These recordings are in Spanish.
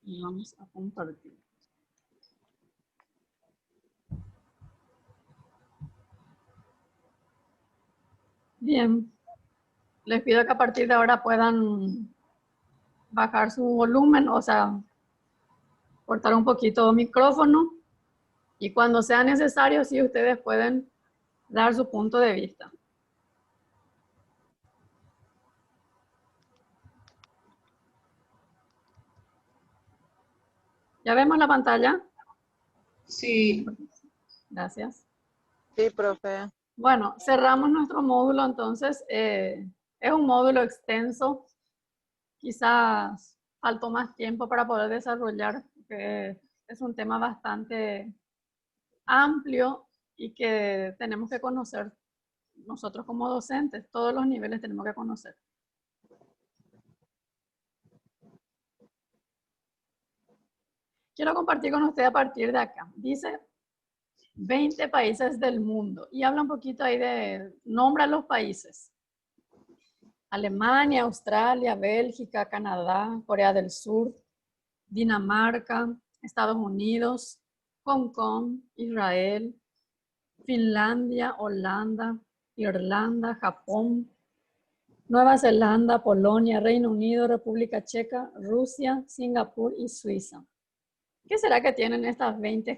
Y vamos a compartir. Bien, les pido que a partir de ahora puedan bajar su volumen, o sea, cortar un poquito el micrófono y cuando sea necesario, sí, ustedes pueden dar su punto de vista. ¿Ya vemos la pantalla? Sí. Gracias. Sí, profe. Bueno, cerramos nuestro módulo, entonces es un módulo extenso. Quizás faltó más tiempo para poder desarrollar, porque es un tema bastante amplio y que tenemos que conocer nosotros como docentes. Todos los niveles tenemos que conocer. Quiero compartir con ustedes a partir de acá. Dice 20 países del mundo y habla un poquito ahí de, nombra los países. Alemania, Australia, Bélgica, Canadá, Corea del Sur, Dinamarca, Estados Unidos, Hong Kong, Israel, Finlandia, Holanda, Irlanda, Japón, Nueva Zelanda, Polonia, Reino Unido, República Checa, Rusia, Singapur y Suiza. ¿Qué será que tienen estas 20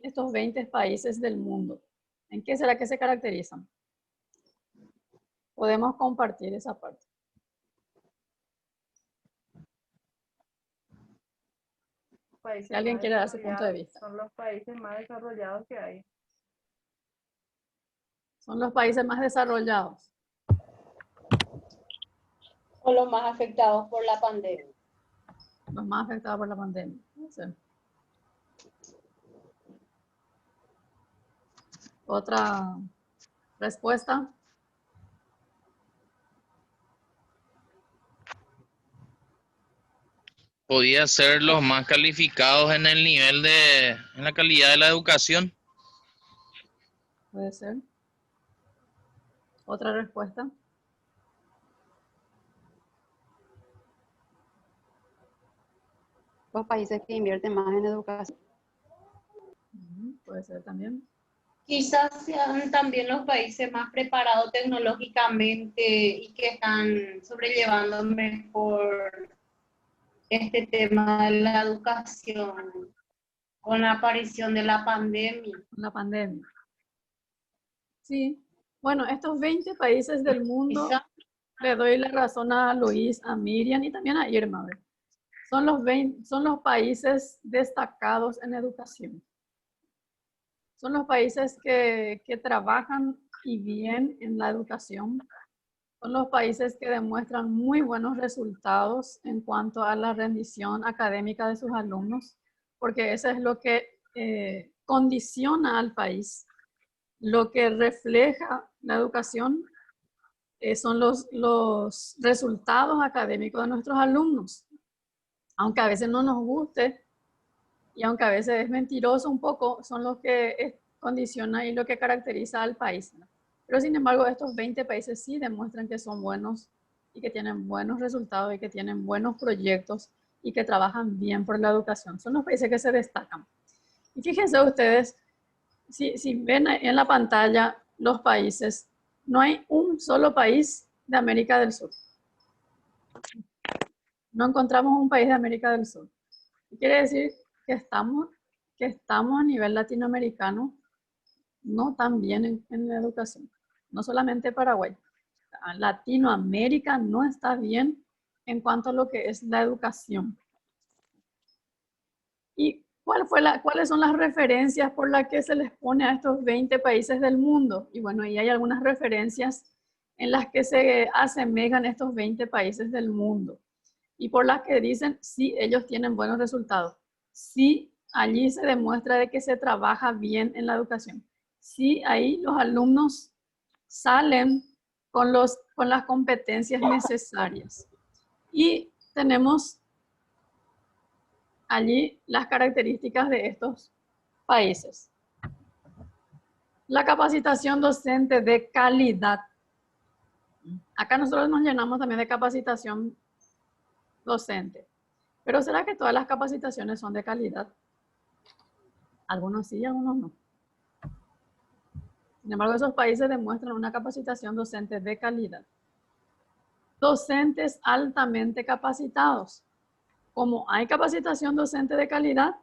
estos 20 países del mundo? ¿En qué será que se caracterizan? Podemos compartir esa parte. Si alguien quiere dar su punto de vista. Son los países más desarrollados que hay. Son los países más desarrollados. O los más afectados por la pandemia. Los más afectados por la pandemia. No sé. Otra respuesta. Podía ser los más calificados en el nivel en la calidad de la educación. Puede ser. Otra respuesta. Los países que invierten más en educación. Puede ser también. Quizás sean también los países más preparados tecnológicamente y que están sobrellevando mejor este tema de la educación con la aparición de la pandemia. La pandemia. Sí. Bueno, estos 20 países del mundo, le doy la razón a Luis, a Miriam y también a Irma. Son los países destacados en educación. Son los países que trabajan y bien en la educación. Son los países que demuestran muy buenos resultados en cuanto a la rendición académica de sus alumnos, porque eso es lo que condiciona al país. Lo que refleja la educación son los resultados académicos de nuestros alumnos. Aunque a veces no nos guste y aunque a veces es mentiroso un poco, son los que condicionan y lo que caracteriza al país, ¿no? Pero sin embargo, estos 20 países sí demuestran que son buenos y que tienen buenos resultados y que tienen buenos proyectos y que trabajan bien por la educación. Son los países que se destacan. Y fíjense ustedes, si ven en la pantalla los países, no hay un solo país de América del Sur. No encontramos un país de América del Sur. Quiere decir que estamos a nivel latinoamericano no tan bien en la educación. No solamente Paraguay. Latinoamérica no está bien en cuanto a lo que es la educación. ¿Y cuáles son las referencias por las que se les pone a estos 20 países del mundo? Y bueno, ahí hay algunas referencias en las que se asemejan estos 20 países del mundo. Y por las que dicen, sí, ellos tienen buenos resultados. Sí, allí se demuestra de que se trabaja bien en la educación. Sí, ahí los alumnos salen con las competencias necesarias. Y tenemos allí las características de estos países. La capacitación docente de calidad. Acá nosotros nos llenamos también de capacitación docente. Pero ¿será que todas las capacitaciones son de calidad? Algunos sí, algunos no. Sin embargo, esos países demuestran una capacitación docente de calidad. Docentes altamente capacitados. Como hay capacitación docente de calidad,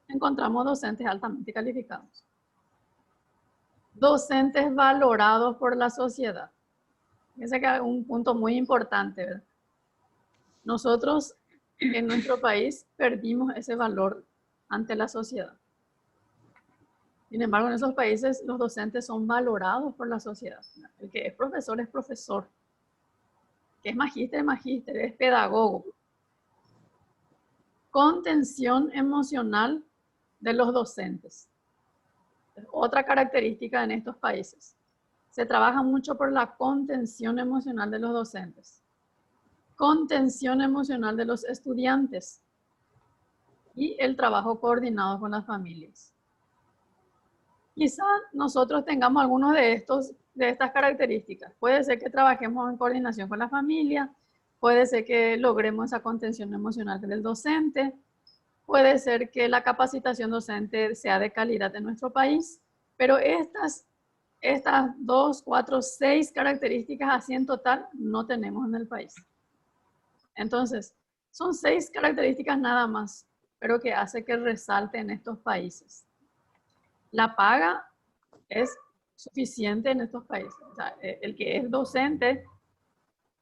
encontramos docentes altamente calificados. Docentes valorados por la sociedad. Ese es un punto muy importante, ¿verdad? Nosotros en nuestro país perdimos ese valor ante la sociedad. Sin embargo, en esos países los docentes son valorados por la sociedad. El que es profesor, que es magíster, es magíster, es pedagogo. Contención emocional de los docentes. Es otra característica en estos países. Se trabaja mucho por la contención emocional de los docentes. Contención emocional de los estudiantes. Y el trabajo coordinado con las familias. Quizá nosotros tengamos algunos de estas características. Puede ser que trabajemos en coordinación con la familia, puede ser que logremos esa contención emocional del docente, puede ser que la capacitación docente sea de calidad en nuestro país, pero estas 2, 4, 6 características así en total no tenemos en el país. Entonces, son 6 características nada más, pero que hace que resalte en estos países. La paga es suficiente en estos países. O sea, el que es docente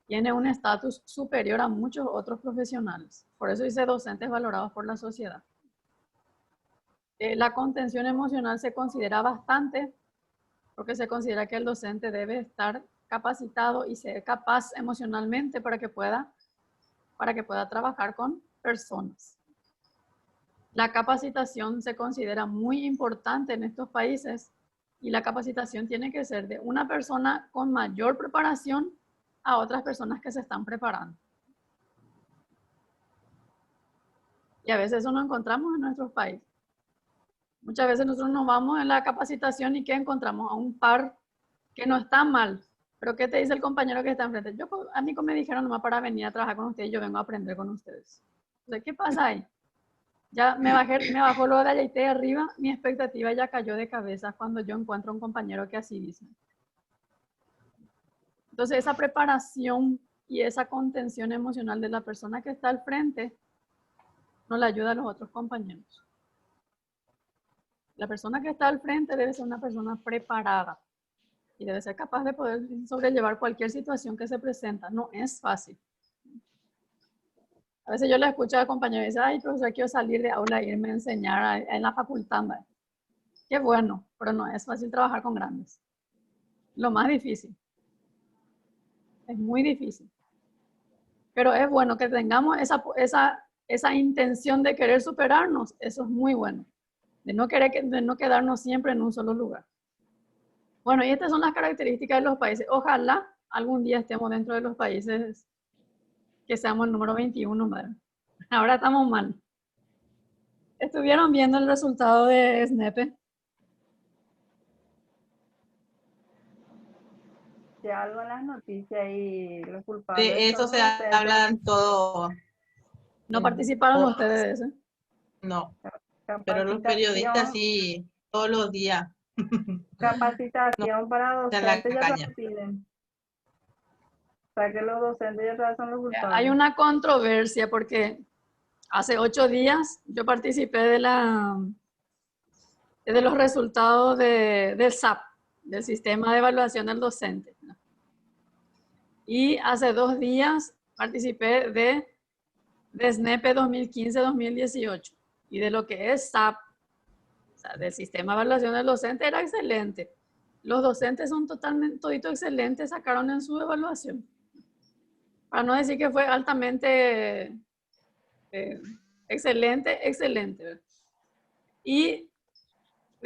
tiene un estatus superior a muchos otros profesionales. Por eso dice docentes valorados por la sociedad. La contención emocional se considera bastante porque se considera que el docente debe estar capacitado y ser capaz emocionalmente para que pueda trabajar con personas. La capacitación se considera muy importante en estos países y la capacitación tiene que ser de una persona con mayor preparación a otras personas que se están preparando. Y a veces eso no encontramos en nuestros países. Muchas veces nosotros nos vamos en la capacitación y ¿qué encontramos? A un par que no está mal. Pero ¿qué te dice el compañero que está enfrente? A mí me dijeron nomás para venir a trabajar con ustedes y yo vengo a aprender con ustedes. Entonces, ¿qué pasa ahí? Ya me bajó lo de allá y arriba, mi expectativa ya cayó de cabeza cuando yo encuentro un compañero que así dice. Entonces esa preparación y esa contención emocional de la persona que está al frente no le ayuda a los otros compañeros. La persona que está al frente debe ser una persona preparada y debe ser capaz de poder sobrellevar cualquier situación que se presenta. No es fácil. A veces yo le escucho a compañeros y dicen, ay, profesor, quiero salir de aula e irme a enseñar en la facultad. Qué bueno, pero no es fácil trabajar con grandes. Lo más difícil. Es muy difícil. Pero es bueno que tengamos esa intención de querer superarnos. Eso es muy bueno. De no quedarnos siempre en un solo lugar. Bueno, y estas son las características de los países. Ojalá algún día estemos dentro de los países que seamos el número 21, ¿verdad? Ahora estamos mal. ¿Estuvieron viendo el resultado de SNEPE? Ya algo en las noticias y los culpables. De eso son se los docentes. hablan todo. ¿No participaron ustedes de eso? No, pero los periodistas sí, todos los días. Capacitación para en la docentes ya caña. se piden. O sea que los docentes ya son los culpables. Hay una controversia porque hace 8 días yo participé de los resultados del SAP, del Sistema de Evaluación del Docente. Y hace 2 días participé de SNEPE 2015-2018. Y de lo que es SAP, o sea, del Sistema de Evaluación del Docente, era excelente. Los docentes son todito excelentes, sacaron en su evaluación. Para no decir que fue altamente excelente. ¿Verdad? Y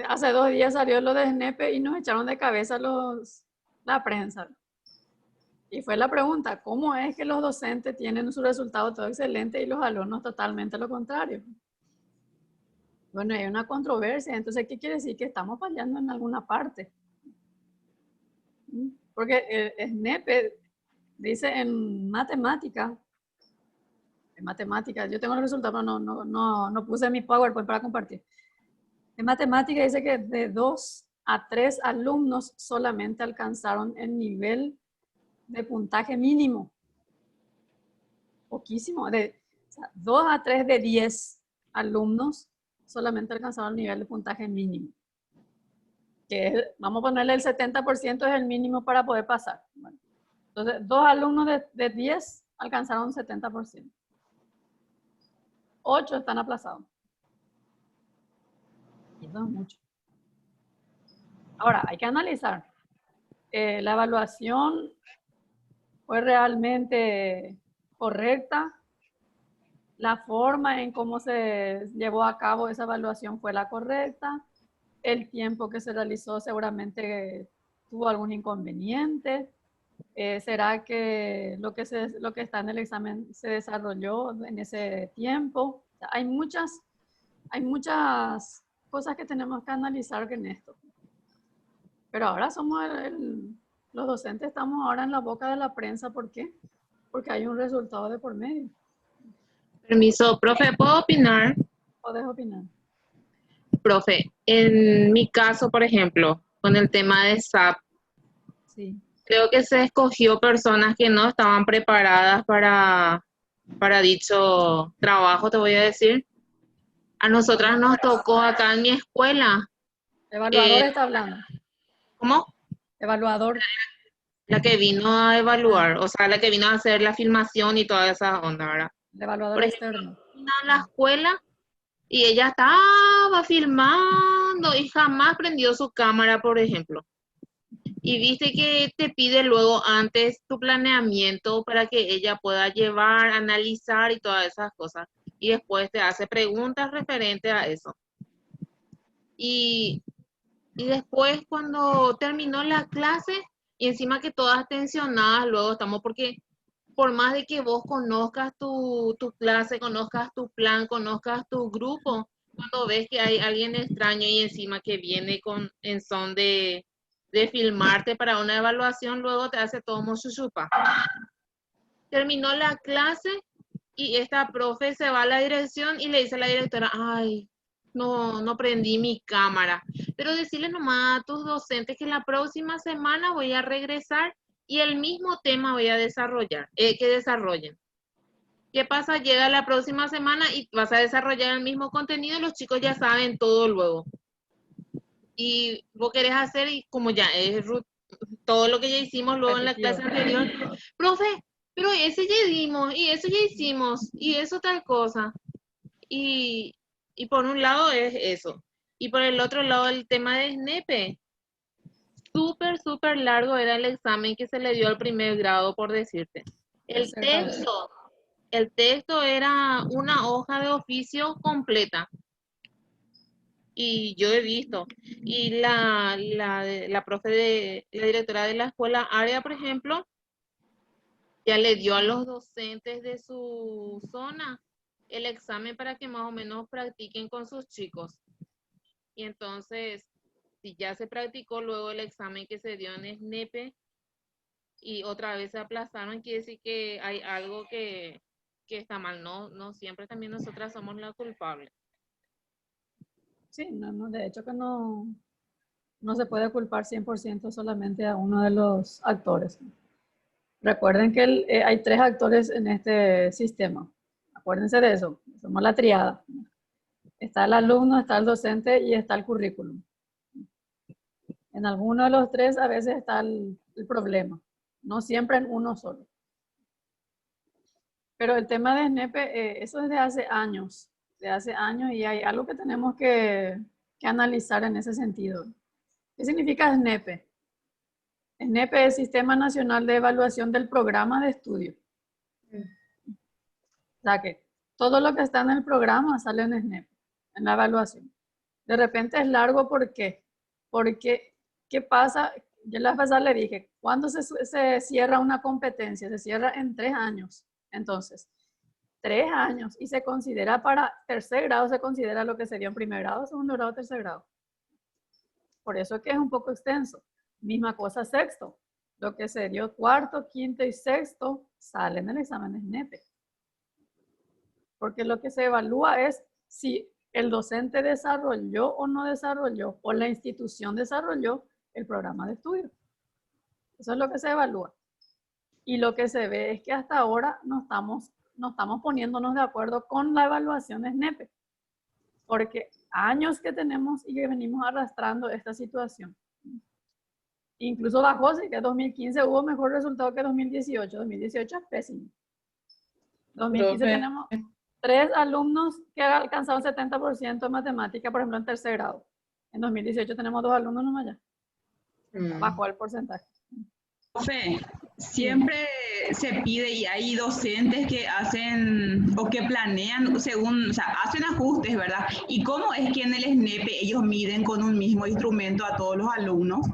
hace 2 días salió lo de SNEPE y nos echaron de cabeza la prensa. Y fue la pregunta, ¿cómo es que los docentes tienen su resultado todo excelente y los alumnos totalmente lo contrario? Bueno, hay una controversia, entonces, ¿qué quiere decir? Que estamos fallando en alguna parte. Porque el SNEPE dice en matemática, matemáticas, yo tengo el resultado, pero no puse mi PowerPoint para compartir. En matemática dice que de 2 a 3 alumnos solamente alcanzaron el nivel de puntaje mínimo. Poquísimo. De 2 a 3 de 10 alumnos solamente alcanzaron el nivel de puntaje mínimo. Que es, vamos a ponerle el 70% es el mínimo para poder pasar. Bueno, entonces, 2 alumnos de 10 alcanzaron 70%. 8 están aplazados. Y eso es mucho. Ahora, hay que analizar. La evaluación fue realmente correcta. La forma en cómo se llevó a cabo esa evaluación fue la correcta. El tiempo que se realizó seguramente tuvo algún inconveniente. ¿Será que lo que está en el examen se desarrolló en ese tiempo? O sea, hay muchas cosas que tenemos que analizar en esto. Pero ahora somos los docentes estamos ahora en la boca de la prensa. ¿Por qué? Porque hay un resultado de por medio. Permiso, profe, ¿puedo opinar? ¿Puedes opinar? Profe, en mi caso, por ejemplo, con el tema de SAP, Sí. creo que se escogió personas que no estaban preparadas para dicho trabajo, te voy a decir. A nosotras nos tocó acá en mi escuela. Evaluador está hablando. ¿Cómo? Evaluador. La que vino a evaluar, o sea, la que vino a hacer la filmación y toda esa onda, ¿verdad? El evaluador Por ejemplo, externo. vino a la escuela y ella estaba filmando y jamás prendió su cámara, por ejemplo. Y viste que te pide luego antes tu planeamiento para que ella pueda llevar, analizar y todas esas cosas. Y después te hace preguntas referentes a eso. Y después cuando terminó la clase, y encima que todas tensionadas, luego estamos porque por más de que vos conozcas tu clase, conozcas tu plan, conozcas tu grupo, cuando ves que hay alguien extraño y encima que viene en son de filmarte para una evaluación, luego te hace todo mochuchupa. Terminó la clase y esta profe se va a la dirección y le dice a la directora, ay, no prendí mi cámara. Pero decirle nomás a tus docentes que la próxima semana voy a regresar y el mismo tema voy a desarrollar, que desarrollen. ¿Qué pasa? Llega la próxima semana y vas a desarrollar el mismo contenido, los chicos ya saben todo luego. Y vos querés hacer, y como ya es todo lo que ya hicimos luego en la clase anterior, profe, pero ese ya dimos, y eso ya hicimos, y eso tal cosa. Y por un lado es eso. Y por el otro lado el tema de SNEPE. Súper largo era el examen que se le dio al primer grado, por decirte. El texto era una hoja de oficio completa. Y yo he visto. Y la profe la directora de la escuela área, por ejemplo, ya le dio a los docentes de su zona el examen para que más o menos practiquen con sus chicos. Y entonces, si ya se practicó luego el examen que se dio en SNEPE y otra vez se aplazaron, quiere decir que hay algo que está mal. No siempre también nosotras somos la culpable. Sí, de hecho que no se puede culpar 100% solamente a uno de los actores. Recuerden que hay 3 actores en este sistema. Acuérdense de eso, somos la triada. Está el alumno, está el docente y está el currículum. En alguno de los 3 a veces está el problema, no siempre en uno solo. Pero el tema de SNEPE, eso es de hace años y hay algo que tenemos que analizar en ese sentido. ¿Qué significa SNEPE? SNEPE es Sistema Nacional de Evaluación del Programa de Estudio. O sea que todo lo que está en el programa sale en SNEPE, en la evaluación. De repente es largo, ¿por qué? Porque, ¿qué pasa? Yo la vez pasada le dije, ¿cuándo se cierra una competencia? Se cierra en 3 años. Entonces, 3 años y se considera para tercer grado, se considera lo que se dio en primer grado, segundo grado, tercer grado. Por eso es que es un poco extenso. Misma cosa sexto. Lo que se dio cuarto, quinto y sexto sale en el examen SNEPE. porque lo que se evalúa es si el docente desarrolló o no desarrolló, o la institución desarrolló el programa de estudio. Eso es lo que se evalúa. Y lo que se ve es que hasta ahora no estamos poniéndonos de acuerdo con la evaluación de SNEPE, porque años que tenemos y que venimos arrastrando esta situación. Incluso bajó, sí que en 2015 hubo mejor resultado que 2018. 2018 es pésimo. 2015 tenemos 3 alumnos que han alcanzado el 70% de matemática, por ejemplo, en tercer grado. En 2018 tenemos 2 alumnos nomás ya. Bajó el porcentaje. Profe, siempre se pide y hay docentes que hacen o que planean según, o sea, hacen ajustes, ¿verdad? ¿Y cómo es que en el SNEPE ellos miden con un mismo instrumento a todos los alumnos?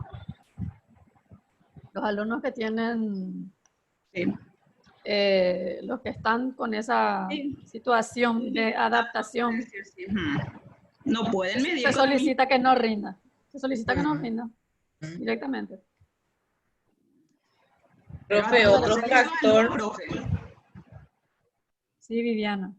Los alumnos que tienen, Sí. los que están con esa situación de adaptación, no pueden medir. Se solicita que no rinda. Se solicita que no rinda directamente. Profe, otro factor. Sí, Viviana.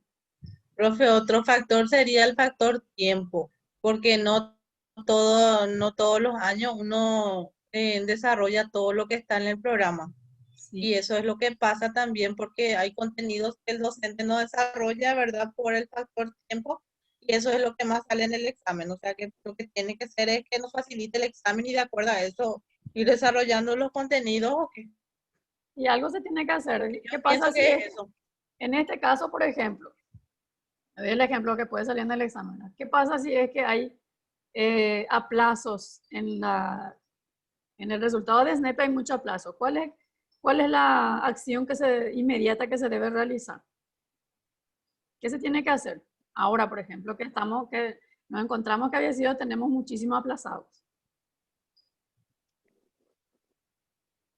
Profe, otro factor sería el factor tiempo, porque no todos los años uno desarrolla todo lo que está en el programa. Sí. Y eso es lo que pasa también porque hay contenidos que el docente no desarrolla, ¿verdad? Por el factor tiempo, y eso es lo que más sale en el examen. O sea, que lo que tiene que ser es que nos facilite el examen y de acuerdo a eso ir desarrollando los contenidos. ¿O qué? Y algo se tiene que hacer. ¿Qué pasa si en este caso, por ejemplo, el ejemplo que puede salir en el examen, ¿no? ¿Qué pasa si es que hay aplazos en el resultado de SNEPE? Hay mucho aplazo. ¿Cuál es la acción inmediata que se debe realizar? ¿Qué se tiene que hacer? Ahora, por ejemplo, que nos encontramos que tenemos muchísimos aplazados.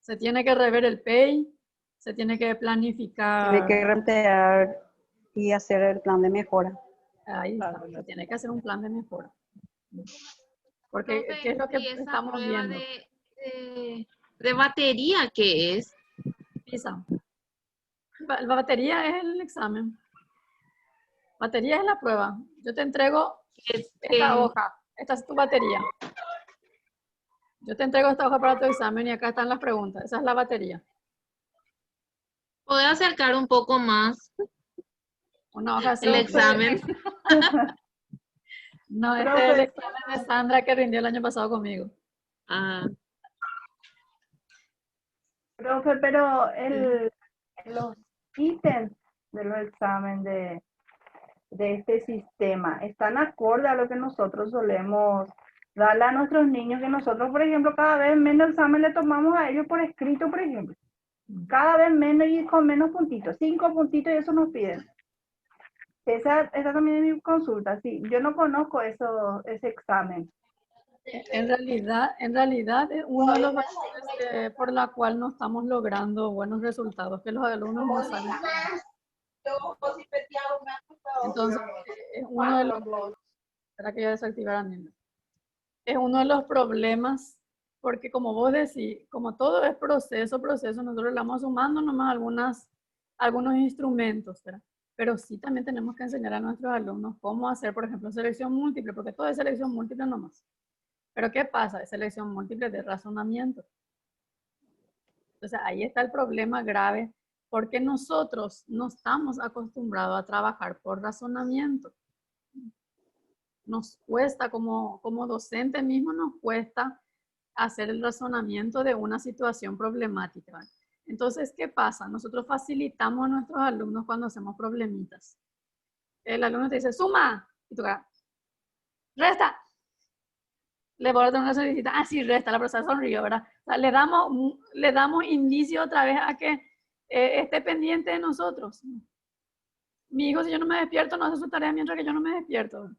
Se tiene que rever el PEI, se tiene que planificar. Tiene que replantear y hacer el plan de mejora. Ahí está, se tiene que hacer un plan de mejora. Porque, Profe, ¿qué es lo que ¿y esa estamos prueba viendo? de batería qué es? PISA. La batería es el examen. Batería es la prueba. Yo te entrego esta hoja. Esta es tu batería. Yo te entrego esta hoja para tu examen y acá están las preguntas. Esa es la batería. ¿Puedo acercar un poco más Una hoja así. el examen? No, este es el examen de Sandra que rindió el año pasado conmigo. Ah. Profe, pero los ítems de los exámenes de este sistema están acorde a lo que nosotros solemos darle a nuestros niños, que nosotros, por ejemplo, cada vez menos examen le tomamos a ellos por escrito, por ejemplo. Cada vez menos y con menos puntitos, 5 puntitos y eso nos piden. Esa también es mi consulta, sí. Yo no conozco ese examen. En realidad es uno de los factores por la cual no estamos logrando buenos resultados, que los alumnos no saben. Entonces, es uno de los... Espera que yo desactivara a Nena. Es uno de los problemas, porque como vos decís, como todo es proceso, nosotros le vamos sumando nomás algunos instrumentos, ¿verdad? Pero sí también tenemos que enseñar a nuestros alumnos cómo hacer, por ejemplo, selección múltiple, porque todo es selección múltiple nomás. Pero ¿qué pasa? Es selección múltiple de razonamiento. Entonces ahí está el problema grave, porque nosotros no estamos acostumbrados a trabajar por razonamiento. Nos cuesta, como docente mismo, nos cuesta hacer el razonamiento de una situación problemática. Entonces, ¿qué pasa? Nosotros facilitamos a nuestros alumnos cuando hacemos problemitas. El alumno te dice, suma, y tú resta. Le voy a dar una solicita, sí, resta, la profesora sonrió, ¿verdad? O sea, le damos indicio otra vez a que esté pendiente de nosotros. Mi hijo, si yo no me despierto, no hace su tarea mientras que yo no me despierto.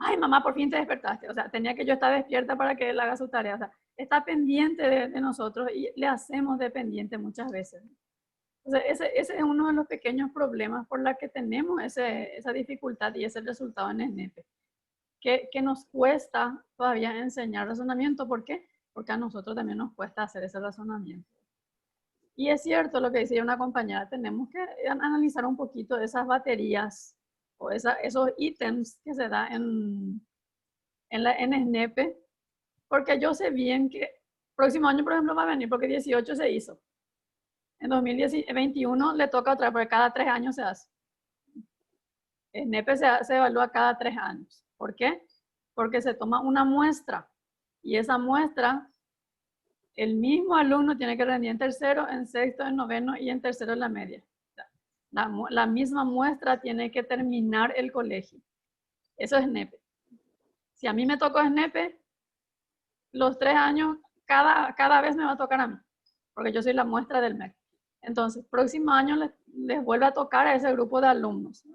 Ay, mamá, por fin te despertaste. O sea, tenía que yo estar despierta para que él haga su tarea. O sea, está pendiente de nosotros y le hacemos dependiente muchas veces. Entonces, ese es uno de los pequeños problemas por los que tenemos esa dificultad y ese resultado en SNEPE. Que nos cuesta todavía enseñar razonamiento. ¿Por qué? Porque a nosotros también nos cuesta hacer ese razonamiento. Y es cierto lo que decía una compañera, tenemos que analizar un poquito esas baterías o esos ítems que se da en SNEP, porque yo sé bien que próximo año, por ejemplo, va a venir, porque 18 se hizo. En 2021 le toca otra vez, porque cada 3 años se hace. SNEP se evalúa cada 3 años. ¿Por qué? Porque se toma una muestra, y esa muestra, el mismo alumno tiene que rendir en tercero, en sexto, en noveno y en tercero en la media. La misma muestra tiene que terminar el colegio. Eso es SNEP. Si a mí me tocó SNEP, los 3 años, cada vez me va a tocar a mí, porque yo soy la muestra del MEC. Entonces, próximo año les vuelve a tocar a ese grupo de alumnos.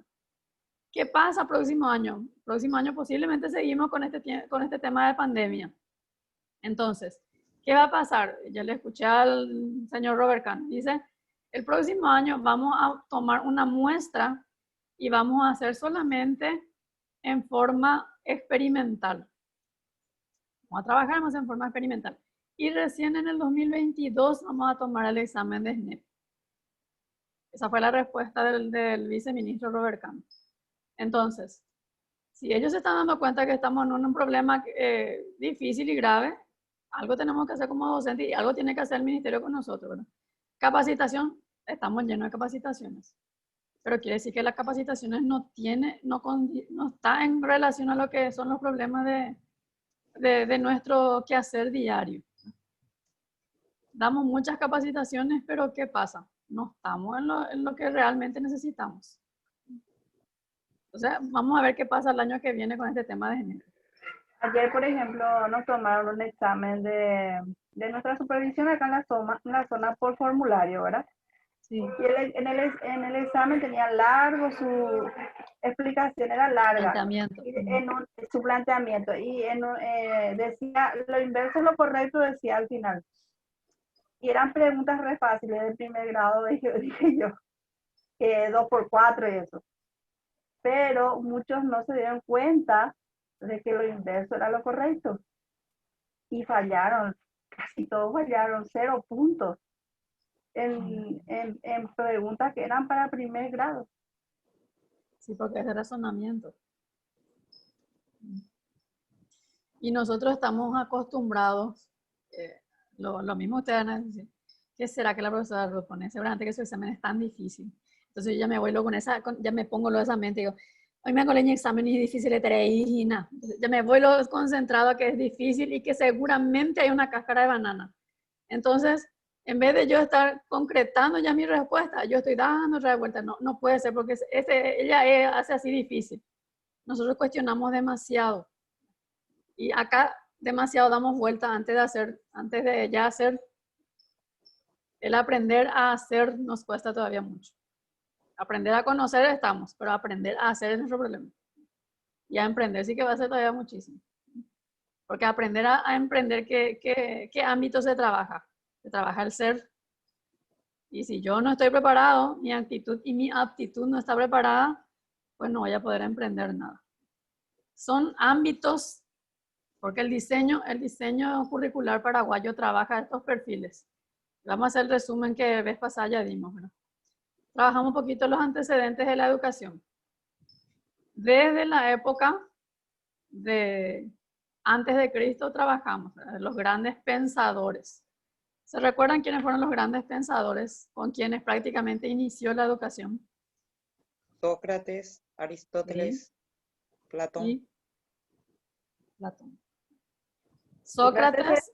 ¿Qué pasa próximo año? Próximo año posiblemente seguimos con este tema de pandemia. Entonces, ¿qué va a pasar? Ya le escuché al señor Robert Kahn. Dice, el próximo año vamos a tomar una muestra y vamos a hacer solamente en forma experimental. Vamos a trabajar más en forma experimental. Y recién en el 2022 vamos a tomar el examen de SNEP. Esa fue la respuesta del viceministro Robert Kahn. Entonces, si ellos se están dando cuenta que estamos en un problema difícil y grave, algo tenemos que hacer como docentes y algo tiene que hacer el ministerio con nosotros, ¿verdad? Capacitación, estamos llenos de capacitaciones. Pero quiere decir que las capacitaciones no está en relación a lo que son los problemas de nuestro quehacer diario. Damos muchas capacitaciones, pero ¿qué pasa? No estamos en lo que realmente necesitamos. Entonces, vamos a ver qué pasa el año que viene con este tema de género. Ayer, por ejemplo, nos tomaron un examen de nuestra supervisión acá en la zona por formulario, ¿verdad? Sí. Y en el examen tenía largo, su explicación era larga. Su planteamiento. Y decía, lo inverso es lo correcto, decía al final. Y eran preguntas re fáciles del primer grado, dije yo. 2x4 y eso. Pero muchos no se dieron cuenta de que lo inverso era lo correcto. Y fallaron, casi todos fallaron, 0 puntos en preguntas que eran para primer grado. Sí, porque es de razonamiento. Y nosotros estamos acostumbrados, lo mismo ustedes van a decir, ¿qué será que la profesora propone? Seguramente que su examen es tan difícil. Entonces yo ya me voy luego ya me pongo lo de esa mente y digo, hoy me hago el examen y es difícil, y nada. Ya me voy lo concentrado a que es difícil y que seguramente hay una cáscara de banana. Entonces, en vez de yo estar concretando ya mi respuesta, yo estoy dando otra vuelta. No puede ser porque ella hace así difícil. Nosotros cuestionamos demasiado. Y acá demasiado damos vuelta antes de ya hacer. El aprender a hacer nos cuesta todavía mucho. Aprender a conocer estamos, pero aprender a hacer es nuestro problema. Y a emprender sí que va a ser todavía muchísimo. Porque aprender a emprender, ¿qué ámbito se trabaja? Se trabaja el ser. Y si yo no estoy preparado, mi actitud y mi aptitud no está preparada, pues no voy a poder emprender nada. Son ámbitos, porque el diseño curricular paraguayo trabaja estos perfiles. Vamos a hacer el resumen que vez pasada ya dimos, ¿no? Trabajamos un poquito los antecedentes de la educación. Desde la época antes de Cristo trabajamos, ¿verdad? Los grandes pensadores. ¿Se recuerdan quiénes fueron los grandes pensadores con quienes prácticamente inició la educación? Sócrates, Aristóteles, sí. Platón. Y Platón. Sócrates.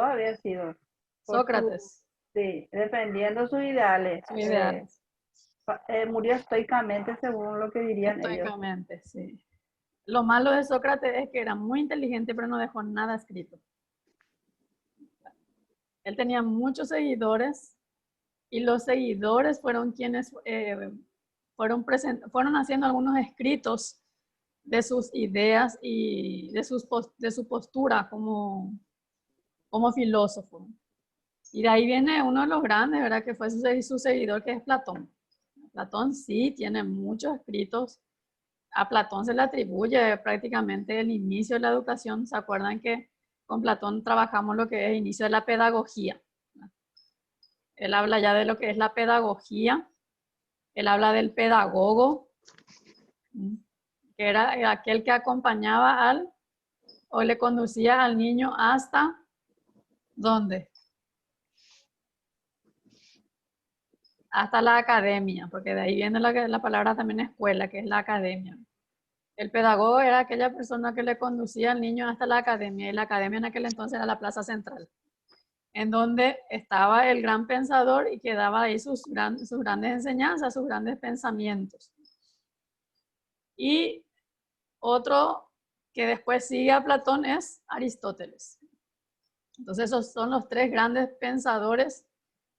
Había sido. Sócrates. Sí, defendiendo sus ideales. Sus ideales. Murió estoicamente, según lo que dirían ellos. Estoicamente, sí. Lo malo de Sócrates es que era muy inteligente, pero no dejó nada escrito. Él tenía muchos seguidores y los seguidores fueron quienes fueron haciendo algunos escritos de sus ideas y de su postura como filósofo. Y de ahí viene uno de los grandes, ¿verdad? Que fue su seguidor, que es Platón. Platón sí tiene muchos escritos. A Platón se le atribuye prácticamente el inicio de la educación. ¿Se acuerdan que con Platón trabajamos lo que es el inicio de la pedagogía? Él habla ya de lo que es la pedagogía. Él habla del pedagogo. que era aquel que acompañaba o le conducía al niño hasta, ¿dónde? Hasta la academia, porque de ahí viene la palabra también escuela, que es la academia. El pedagogo era aquella persona que le conducía al niño hasta la academia, y la academia en aquel entonces era la plaza central, en donde estaba el gran pensador y que daba ahí sus grandes enseñanzas, sus grandes pensamientos. Y otro que después sigue a Platón es Aristóteles. Entonces esos son los tres grandes pensadores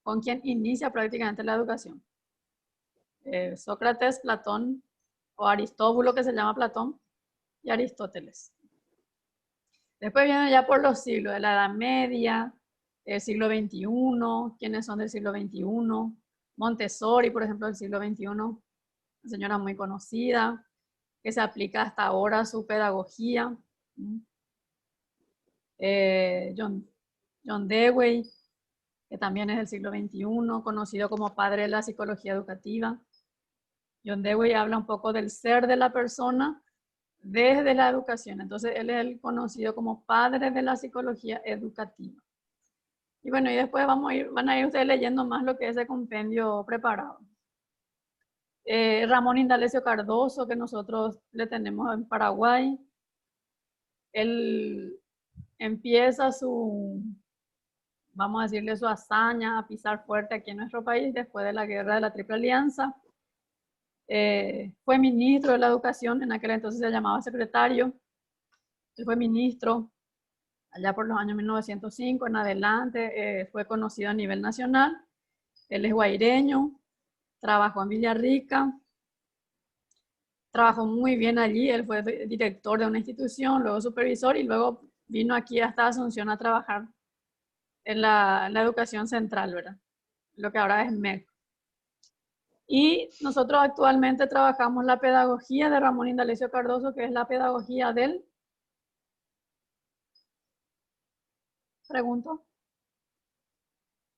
con quien inicia prácticamente la educación. Sócrates, Platón, o Aristóbulo, que se llama Platón, y Aristóteles. Después viene ya por los siglos, de la Edad Media, el siglo XXI, quienes son del siglo XXI, Montessori, por ejemplo, del siglo XXI, una señora muy conocida, que se aplica hasta ahora a su pedagogía. John Dewey, que también es del siglo XXI, conocido como padre de la psicología educativa. John Dewey habla un poco del ser de la persona desde la educación. Entonces, él es el conocido como padre de la psicología educativa. Y bueno, y después van a ir ustedes leyendo más lo que es el compendio preparado. Ramón Indalecio Cardoso, que nosotros le tenemos en Paraguay. Él empieza vamos a decirle, su hazaña a pisar fuerte aquí en nuestro país después de la guerra de la Triple Alianza. Fue ministro de la educación, en aquel entonces se llamaba secretario. Él fue ministro allá por los años 1905 en adelante, fue conocido a nivel nacional. Él es guaireño, trabajó en Villarrica, trabajó muy bien allí. Él fue director de una institución, luego supervisor, y luego vino aquí hasta Asunción a trabajar en la educación central, ¿verdad? Lo que ahora es MEC. Y nosotros actualmente trabajamos la pedagogía de Ramón Indalecio Cardoso, que es la pedagogía del... Pregunto.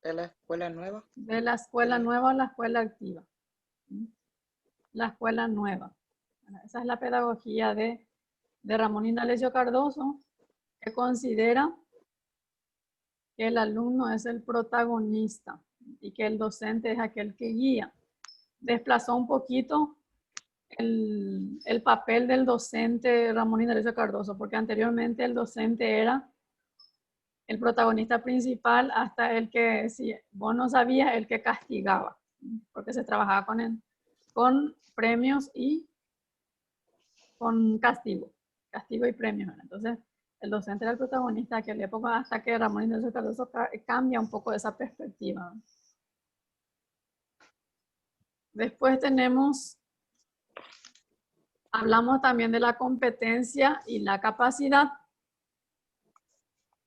¿De la escuela nueva? De la escuela nueva a la escuela activa. La escuela nueva. Esa es la pedagogía de Ramón Indalecio Cardoso, que considera que el alumno es el protagonista y que el docente es aquel que guía. Desplazó un poquito el papel del docente Ramón Indalecio Cardoso, porque anteriormente el docente era el protagonista principal, hasta el que, si vos no sabías, el que castigaba, porque se trabajaba con premios y con castigo y premios. Entonces, el docente era el protagonista de aquella época, hasta que Ramón Indalecio Cardoso cambia un poco esa perspectiva. Después hablamos también de la competencia y la capacidad.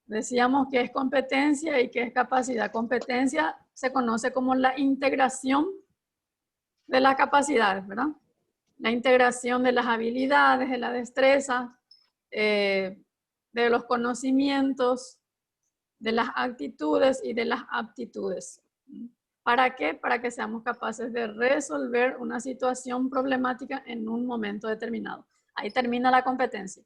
Decíamos que es competencia y que es capacidad. Competencia se conoce como la integración de las capacidades, ¿verdad? La integración de las habilidades, de la destreza, de los conocimientos, de las actitudes y de las aptitudes. ¿Para qué? Para que seamos capaces de resolver una situación problemática en un momento determinado. Ahí termina la competencia.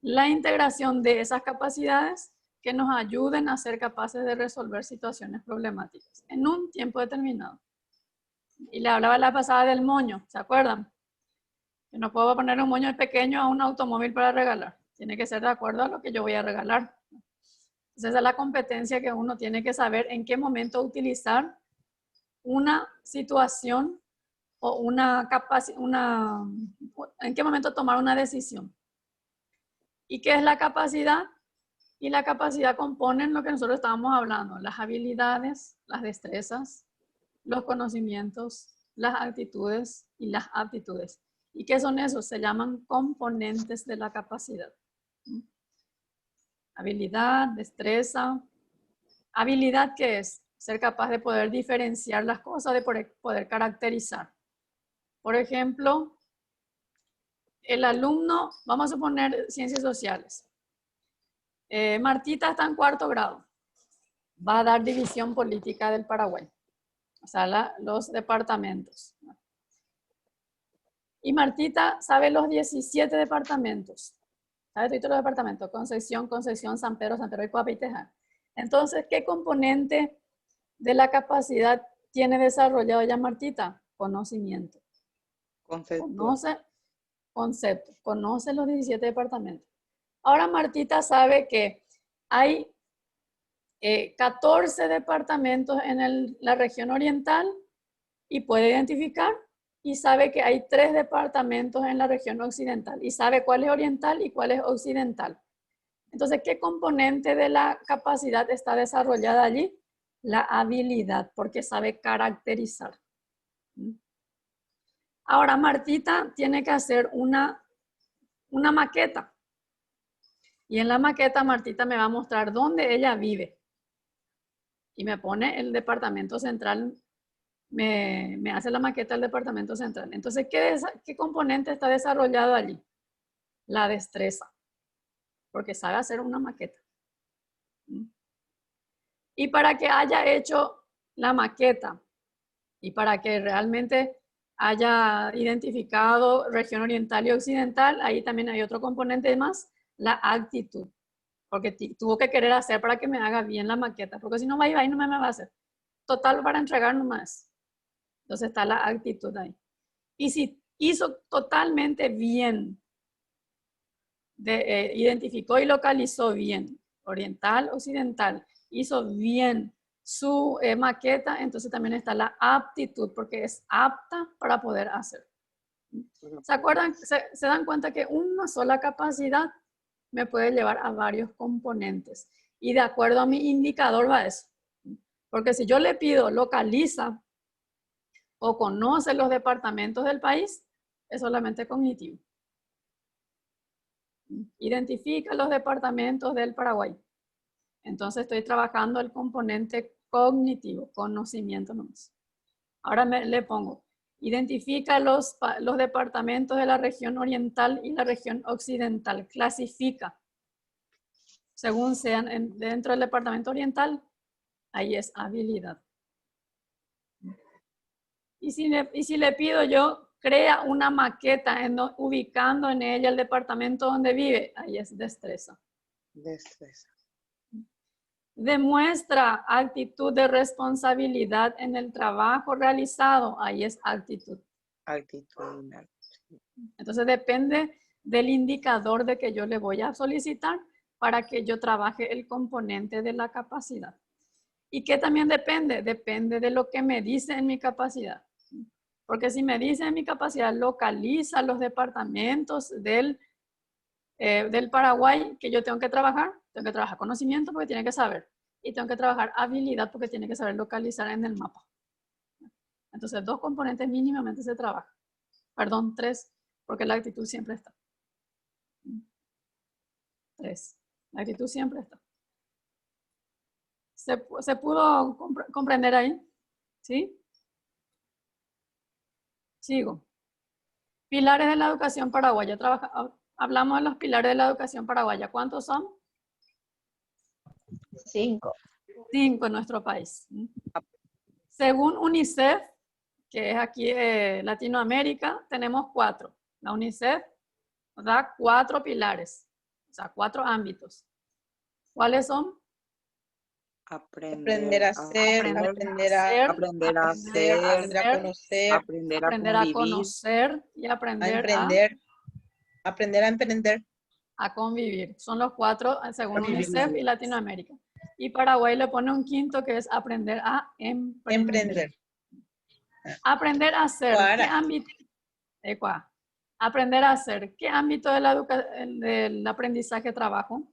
La integración de esas capacidades que nos ayuden a ser capaces de resolver situaciones problemáticas en un tiempo determinado. Y le hablaba la pasada del moño, ¿se acuerdan? Que no puedo poner un moño pequeño a un automóvil para regalar. Tiene que ser de acuerdo a lo que yo voy a regalar. Entonces esa es la competencia que uno tiene que saber en qué momento utilizar una situación o en qué momento tomar una decisión. ¿Y qué es la capacidad? Y la capacidad componen lo que nosotros estábamos hablando, las habilidades, las destrezas, los conocimientos, las actitudes y las aptitudes. ¿Y qué son esos? Se llaman componentes de la capacidad. Habilidad, destreza. Habilidad, ¿qué es? Ser capaz de poder diferenciar las cosas, de poder caracterizar. Por ejemplo, el alumno, vamos a suponer ciencias sociales. Martita está en 4º grado. Va a dar división política del Paraguay. O sea, los departamentos. Y Martita sabe los 17 departamentos. ¿Sabe todos los departamentos? Concepción, Concepción, San Pedro y Coapa y Tejar. Entonces, ¿qué componente de la capacidad tiene desarrollado ya Martita? Conocimiento. Conoce conceptos, conoce los 17 departamentos. Ahora Martita sabe que hay 14 departamentos en la región oriental y puede identificar, y sabe que hay 3 departamentos en la región occidental y sabe cuál es oriental y cuál es occidental. Entonces, ¿qué componente de la capacidad está desarrollada allí? La habilidad, porque sabe caracterizar. Ahora Martita tiene que hacer una maqueta. Y en la maqueta Martita me va a mostrar dónde ella vive. Y me pone el departamento central, me hace la maqueta del departamento central. Entonces, ¿qué componente está desarrollado allí? La destreza. Porque sabe hacer una maqueta. Y para que haya hecho la maqueta y para que realmente haya identificado región oriental y occidental, ahí también hay otro componente más, la actitud. Porque tuvo que querer hacer para que me haga bien la maqueta, porque si no va ahí no me va a hacer. Total, para entregar nomás. Entonces está la actitud ahí. Y si hizo totalmente bien, identificó y localizó bien, oriental, occidental, hizo bien su maqueta, entonces también está la aptitud, porque es apta para poder hacer. ¿Se acuerdan? Se dan cuenta que una sola capacidad me puede llevar a varios componentes. Y de acuerdo a mi indicador va eso. Porque si yo le pido localiza o conoce los departamentos del país, es solamente cognitivo. Identifica los departamentos del Paraguay. Entonces estoy trabajando el componente cognitivo, conocimiento nomás. Ahora le pongo, identifica los departamentos de la región oriental y la región occidental. Clasifica. Según sean dentro del departamento oriental, ahí es habilidad. Y si le pido yo, crea una maqueta ubicando en ella el departamento donde vive, ahí es destreza. Destreza. Demuestra actitud de responsabilidad en el trabajo realizado, ahí es actitud. Actitudinal. Entonces depende del indicador de que yo le voy a solicitar para que yo trabaje el componente de la capacidad. ¿Y qué también depende? Depende de lo que me dice en mi capacidad. Porque si me dice en mi capacidad, localiza los departamentos del Paraguay que yo tengo que trabajar conocimiento porque tiene que saber. Y tengo que trabajar habilidad porque tiene que saber localizar en el mapa. Entonces, 2 componentes mínimamente se trabajan. Perdón, 3, porque la actitud siempre está. 3. La actitud siempre está. ¿Se pudo comprender ahí? ¿Sí? Sigo. Pilares de la educación paraguaya. Hablamos de los pilares de la educación paraguaya. ¿Cuántos son? 5. 5 en nuestro país. Según UNICEF, que es aquí de Latinoamérica, tenemos 4. La UNICEF nos da 4 pilares, o sea, 4 ámbitos. ¿Cuáles son? Aprender a hacer, aprender a conocer, aprender a conocer y aprender a emprender. A convivir. Son los 4 según UNICEF y Latinoamérica. Y Paraguay le pone un 5º que es aprender a emprender. Aprender a hacer. ¿Qué ámbito? Aprender a hacer. ¿Qué ámbito del aprendizaje trabajo?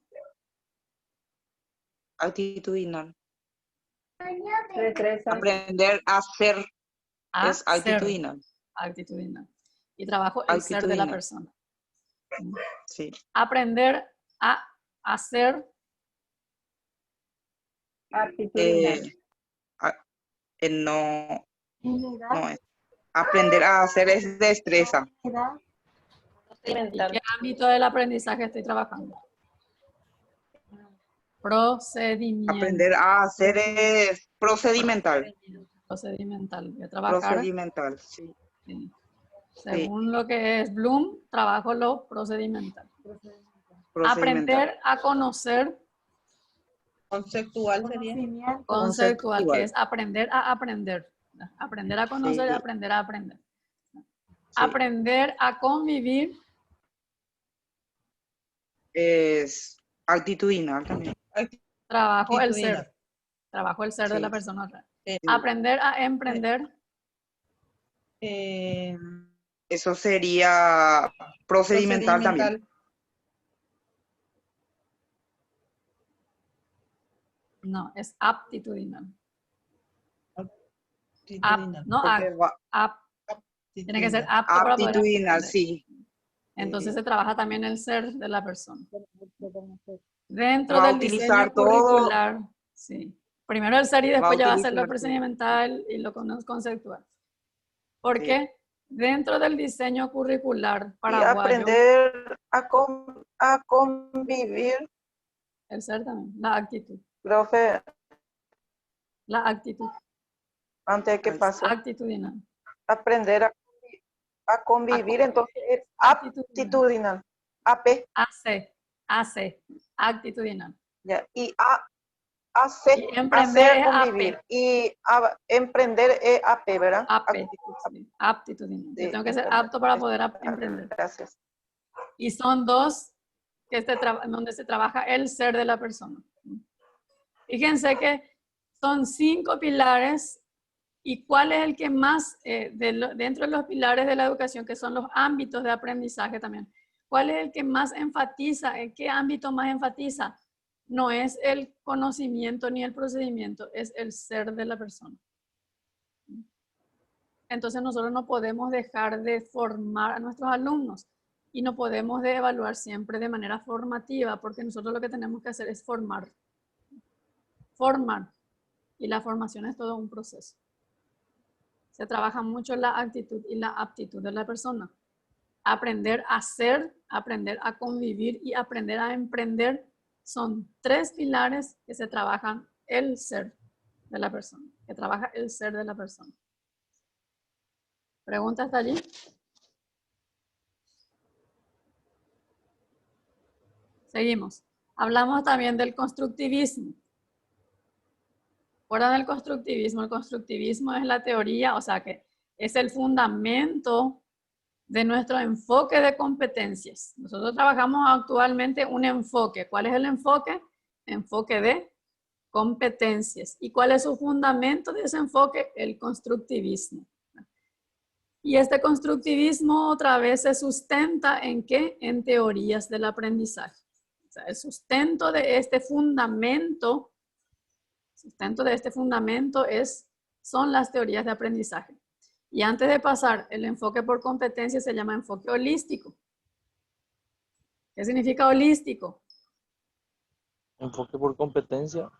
Actitudinal. Destreza. Aprender a hacer es actitudinal. Actitudinal. Y trabajo el ser de la persona. Sí. Aprender a hacer. Actitudinal. No es. Aprender a hacer es destreza. ¿En qué ámbito del aprendizaje estoy trabajando? Procedimiento. Aprender a hacer es procedimental. Procedimental. Voy a trabajar. Procedimental, sí. Sí. Según lo que es Bloom, trabajo lo procedimental. Procedimental. Aprender a conocer. Conceptual sería. Conceptual, que es aprender a aprender. Aprender a conocer y Sí. aprender a aprender. Sí. Aprender a convivir. Es actitudinal también. Trabajo el Actitudinal. ser. Trabajo el ser de Sí. la persona. Sí. Aprender a emprender. Eso sería procedimental también. No, es aptitudinal. Actitudinal. No, Porque tiene que ser apto para poder aptitudinal, aprender. sí. Entonces se trabaja también el ser de la persona. Dentro Va a del utilizar diseño todo. curricular, sí. Primero el ser y después ya va a ser lo utilizar todo. procedimental y lo conceptual. ¿Por Sí. qué? Dentro del diseño curricular Y paraguayo, aprender a convivir, el ser también, la actitud. profe, La actitud, antes de que pase. actitudinal. Aprender a convivir, entonces es aptitudinal. AP, AC, actitudinal. ya. Y Y emprender es convivir. AP. Y emprender es AP, ¿verdad? AP, sí, aptitudinal. Yo Sí, tengo que ser emprender. apto para poder emprender. Gracias. Y son dos que donde se trabaja el ser de la persona. Fíjense que son 5 pilares. ¿Y cuál es el que más, dentro de los pilares de la educación, que son los ámbitos de aprendizaje también, cuál es el que más enfatiza, en qué ámbito más enfatiza? No es el conocimiento ni el procedimiento, es el ser de la persona. Entonces nosotros no podemos dejar de formar a nuestros alumnos y no podemos de evaluar siempre de manera formativa, porque nosotros lo que tenemos que hacer es formar. Formar. Y la formación es todo un proceso. Se trabaja mucho la actitud y la aptitud de la persona. Aprender a ser, aprender a convivir y aprender a emprender son 3 pilares que se trabajan el ser de la persona, que trabaja el ser de la persona. ¿Pregunta hasta allí? Seguimos. Hablamos también del constructivismo. Fuera del constructivismo, el constructivismo es la teoría, o sea que es el fundamento de nuestro enfoque de competencias. Nosotros trabajamos actualmente un enfoque. ¿Cuál es el enfoque? Enfoque de competencias. ¿Y cuál es su fundamento de ese enfoque? El constructivismo. Y este constructivismo otra vez se sustenta ¿en qué? En teorías del aprendizaje. O sea, el sustento de este fundamento son las teorías de aprendizaje. Y antes de pasar, el enfoque por competencia se llama enfoque holístico. ¿Qué significa holístico? Enfoque por competencia.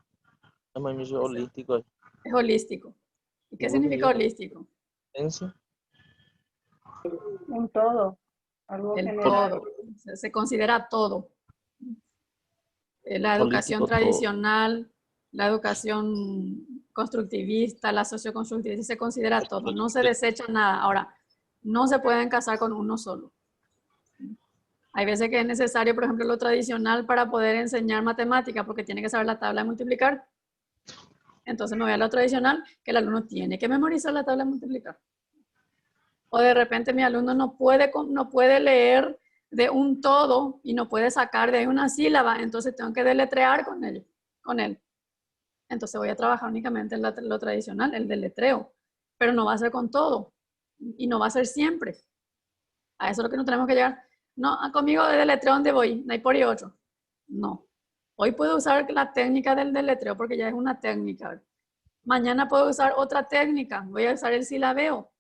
Es holístico. Es holístico. ¿Y qué significa holístico? Un todo. Algo El general. todo. Se considera todo. La educación Holístico tradicional, la educación constructivista, la socioconstructivista, se considera todo, no se desecha nada. Ahora, no se pueden casar con uno solo. Hay veces que es necesario, por ejemplo, lo tradicional para poder enseñar matemática, porque tiene que saber la tabla de multiplicar. Entonces me voy a lo tradicional, que el alumno tiene que memorizar la tabla de multiplicar. O de repente mi alumno no puede leer de un todo y no puede sacar de ahí una sílaba, entonces tengo que deletrear con él. Entonces voy a trabajar únicamente en lo tradicional, el deletreo, pero no va a ser con todo y no va a ser siempre. A eso es lo que no tenemos que llegar. No, conmigo de deletreo, ¿dónde voy? No hay por y 8. No. Hoy puedo usar la técnica del deletreo porque ya es una técnica. Mañana puedo usar otra técnica. Voy a usar el silabeo.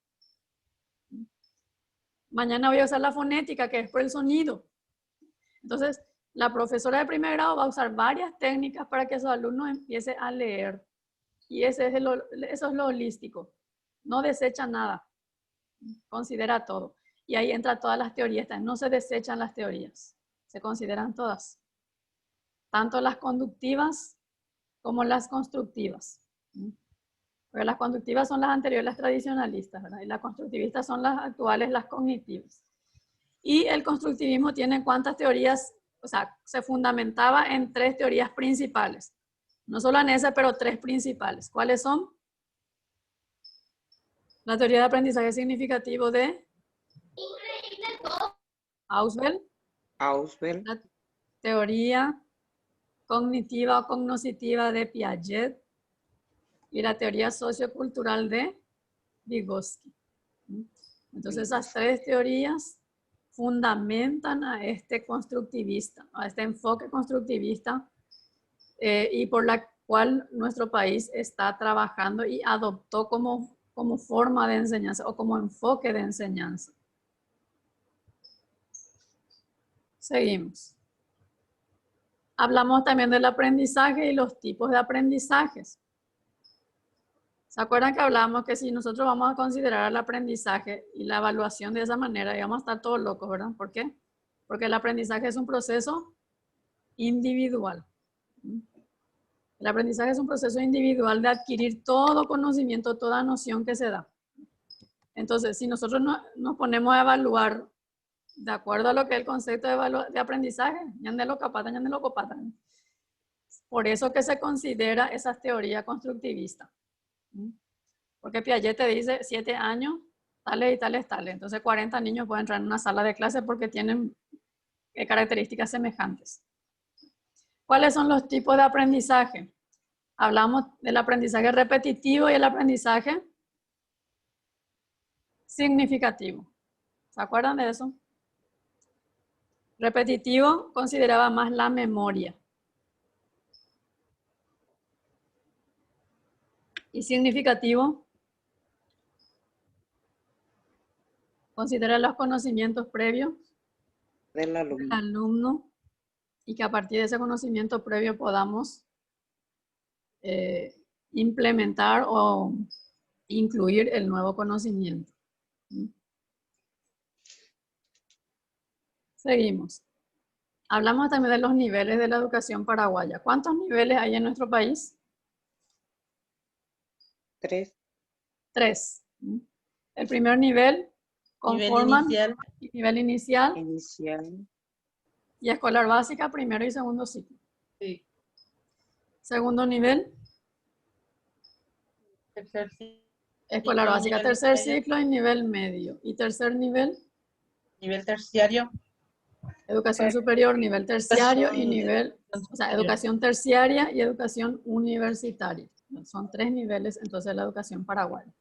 Mañana voy a usar la fonética, que es por el sonido. Entonces, la profesora de primer grado va a usar varias técnicas para que su alumno empiece a leer. Y eso es lo holístico. No desecha nada. Considera todo. Y ahí entra todas las teorías. No se desechan las teorías. Se consideran todas. Tanto las conductivas como las constructivas. Porque las conductivas son las anteriores, las tradicionalistas, ¿verdad? Y las constructivistas son las actuales, las cognitivas. Y el constructivismo tiene cuántas teorías, o sea, se fundamentaba en 3 teorías principales. No solo en esa, pero 3 principales. ¿Cuáles son? La teoría de aprendizaje significativo de Ausubel. La teoría cognitiva o cognoscitiva de Piaget. Y la teoría sociocultural de Vygotsky. Entonces, esas 3 teorías fundamentan a este constructivista, a este enfoque constructivista, y por la cual nuestro país está trabajando y adoptó como forma de enseñanza o como enfoque de enseñanza. Seguimos. Hablamos también del aprendizaje y los tipos de aprendizajes. ¿Se acuerdan que hablábamos que si nosotros vamos a considerar el aprendizaje y la evaluación de esa manera, íbamos a estar todos locos, ¿verdad? ¿Por qué? Porque el aprendizaje es un proceso individual. El aprendizaje es un proceso individual de adquirir todo conocimiento, toda noción que se da. Entonces, si nosotros nos ponemos a evaluar de acuerdo a lo que es el concepto de aprendizaje, por eso que se considera esa teoría constructivista. Porque Piaget te dice 7 años, tales y tales, tales. Entonces 40 niños pueden entrar en una sala de clase porque tienen características semejantes. ¿Cuáles son los tipos de aprendizaje? Hablamos del aprendizaje repetitivo y el aprendizaje significativo. ¿Se acuerdan de eso? Repetitivo consideraba más la memoria. Y significativo considera los conocimientos previos del alumno y que a partir de ese conocimiento previo podamos implementar o incluir el nuevo conocimiento. Seguimos. Hablamos también de los niveles de la educación paraguaya. ¿Cuántos niveles hay en nuestro país? 3. El primer nivel conforman nivel inicial y escolar básica, primero y segundo ciclo. Sí. Segundo nivel, escolar básica, tercer ciclo y nivel medio. Y tercer nivel, nivel terciario, educación superior, nivel terciario y nivel, o sea, educación terciaria y educación universitaria. Son 3 niveles entonces la educación paraguaya.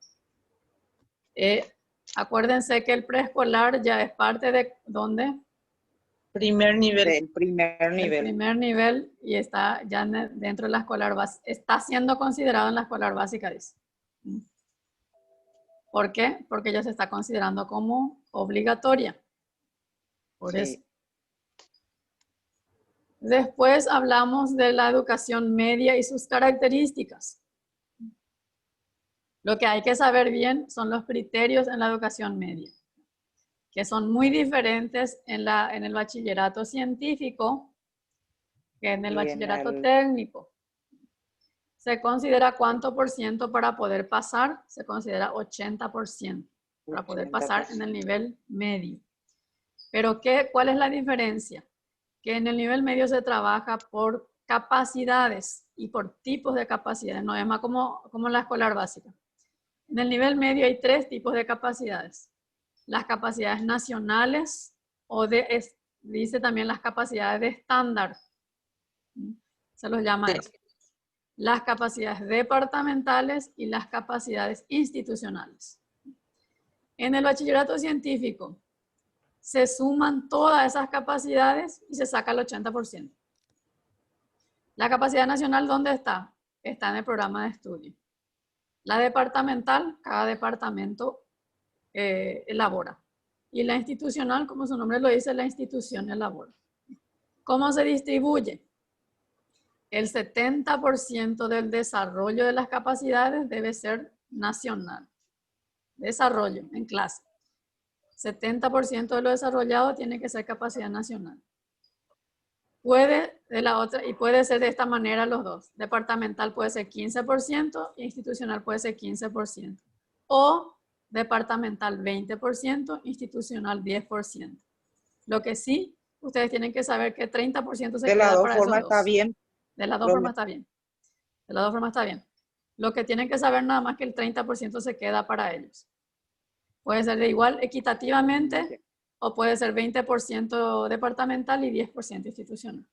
Acuérdense que el preescolar ya es parte de ¿dónde? Primer nivel. El primer nivel y está ya dentro de la escolar básica. Está siendo considerado en la escolar básica, dice. ¿Por qué? Porque ya se está considerando como obligatoria. Por eso. Después hablamos de la educación media y sus características. Lo que hay que saber bien son los criterios en la educación media, que son muy diferentes en el bachillerato científico que en el bachillerato técnico. Se considera cuánto por ciento para poder pasar, se considera 80% para poder pasar en el nivel medio. Pero ¿cuál es la diferencia? Que en el nivel medio se trabaja por capacidades y por tipos de capacidades, no es más como en la escolar básica. En el nivel medio hay 3 tipos de capacidades. Las capacidades nacionales o dice también las capacidades de estándar. Se los llama eso. Las capacidades departamentales y las capacidades institucionales. En el bachillerato científico se suman todas esas capacidades y se saca el 80%. La capacidad nacional, ¿dónde está? Está en el programa de estudio. La departamental, cada departamento elabora. Y la institucional, como su nombre lo dice, la institución elabora. ¿Cómo se distribuye? El 70% del desarrollo de las capacidades debe ser nacional. Desarrollo en clase. 70% de lo desarrollado tiene que ser capacidad nacional. Puede de la otra, y puede ser de esta manera los dos. Departamental puede ser 15%, institucional puede ser 15%. O departamental 20%, institucional 10%. Lo que sí, ustedes tienen que saber que 30% se queda para esos dos. De las dos formas está bien. De las dos formas está bien. De las dos formas está bien. Lo que tienen que saber nada más que el 30% se queda para ellos. Puede ser de igual equitativamente o puede ser 20% departamental y 10% institucional.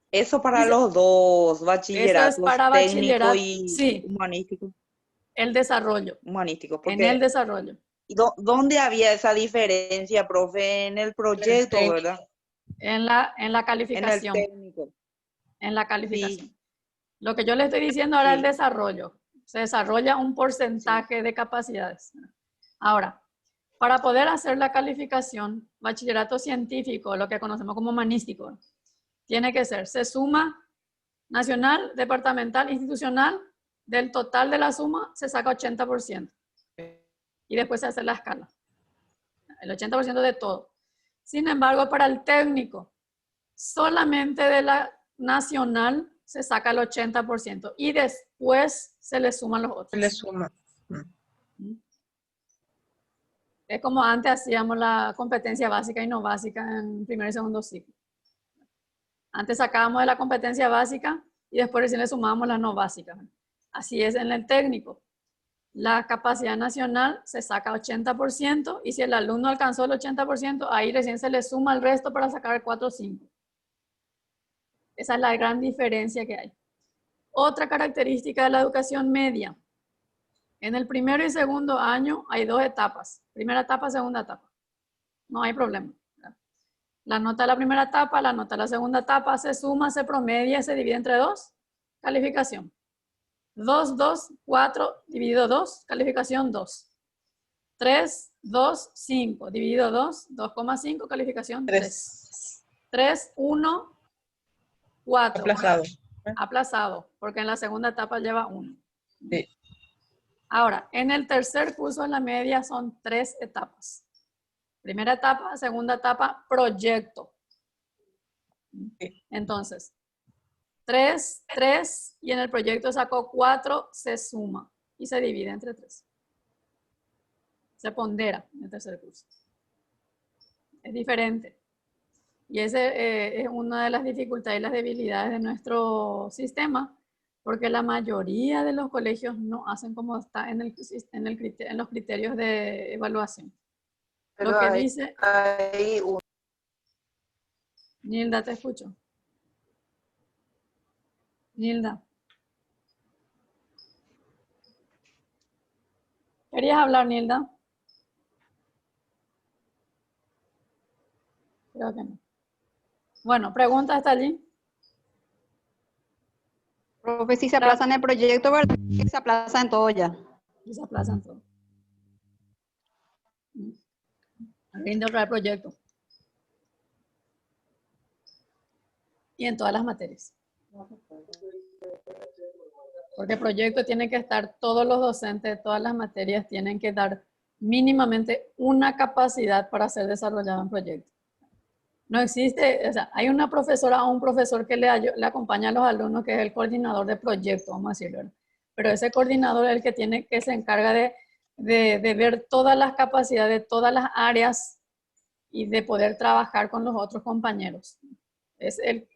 Eso para los dos, bachilleratos, eso es para técnico y sí, humanístico. El desarrollo. Humanístico. En el desarrollo. ¿Dónde había esa diferencia, profe? En el proyecto, ¿verdad? En la calificación. En el técnico. En la calificación. Sí. Lo que yo le estoy diciendo ahora es el desarrollo. Se desarrolla un porcentaje de capacidades. Ahora, para poder hacer la calificación, bachillerato científico, lo que conocemos como humanístico, tiene que ser, se suma nacional, departamental, institucional, del total de la suma se saca 80%. Y después se hace la escala. El 80% de todo. Sin embargo, para el técnico, solamente de la nacional se saca el 80% y después se le suman los otros. Se le suma. Es como antes hacíamos la competencia básica y no básica en primer y segundo ciclo. Antes sacábamos de la competencia básica y después recién le sumábamos la no básica. Así es en el técnico. La capacidad nacional se saca 80% y si el alumno alcanzó el 80%, ahí recién se le suma el resto para sacar el 4 o 5. Esa es la gran diferencia que hay. Otra característica de la educación media. En el primero y segundo año hay 2 etapas. Primera etapa, segunda etapa. No hay problema. La nota de la primera etapa, la nota de la segunda etapa se suma, se promedia, se divide entre 2. Calificación. 2, 2, 4, dividido 2, calificación 2. 3, 2, 5, dividido 2, 2,5, calificación 3. 3, 1, 4. Aplazado. Aplazado, porque en la segunda etapa lleva 1. Sí. Ahora, en el tercer curso de la media son 3 etapas. Primera etapa, segunda etapa, proyecto. Entonces, 3, 3, y en el proyecto sacó 4, se suma y se divide entre 3. Se pondera en el tercer curso. Es diferente. Y ese es una de las dificultades y las debilidades de nuestro sistema, porque la mayoría de los colegios no hacen como está en los criterios de evaluación. Pero Lo que dice... hay un... Nilda, te escucho. Nilda. ¿Querías hablar, Nilda? Creo que no. Bueno, pregunta hasta allí. Profe, si se aplaza en el proyecto, ¿verdad? Se aplaza en todo ya. Y se aplaza en todo. Rinde otra vez proyecto. Y en todas las materias. Porque el proyecto tiene que estar, todos los docentes de todas las materias tienen que dar mínimamente una capacidad para ser desarrollado en proyecto. No existe, o sea, hay una profesora o un profesor que le acompaña a los alumnos, que es el coordinador de proyecto, vamos a decirlo, ¿verdad? Pero ese coordinador es el que se encarga de ver todas las capacidades de todas las áreas y de poder trabajar con los otros compañeros.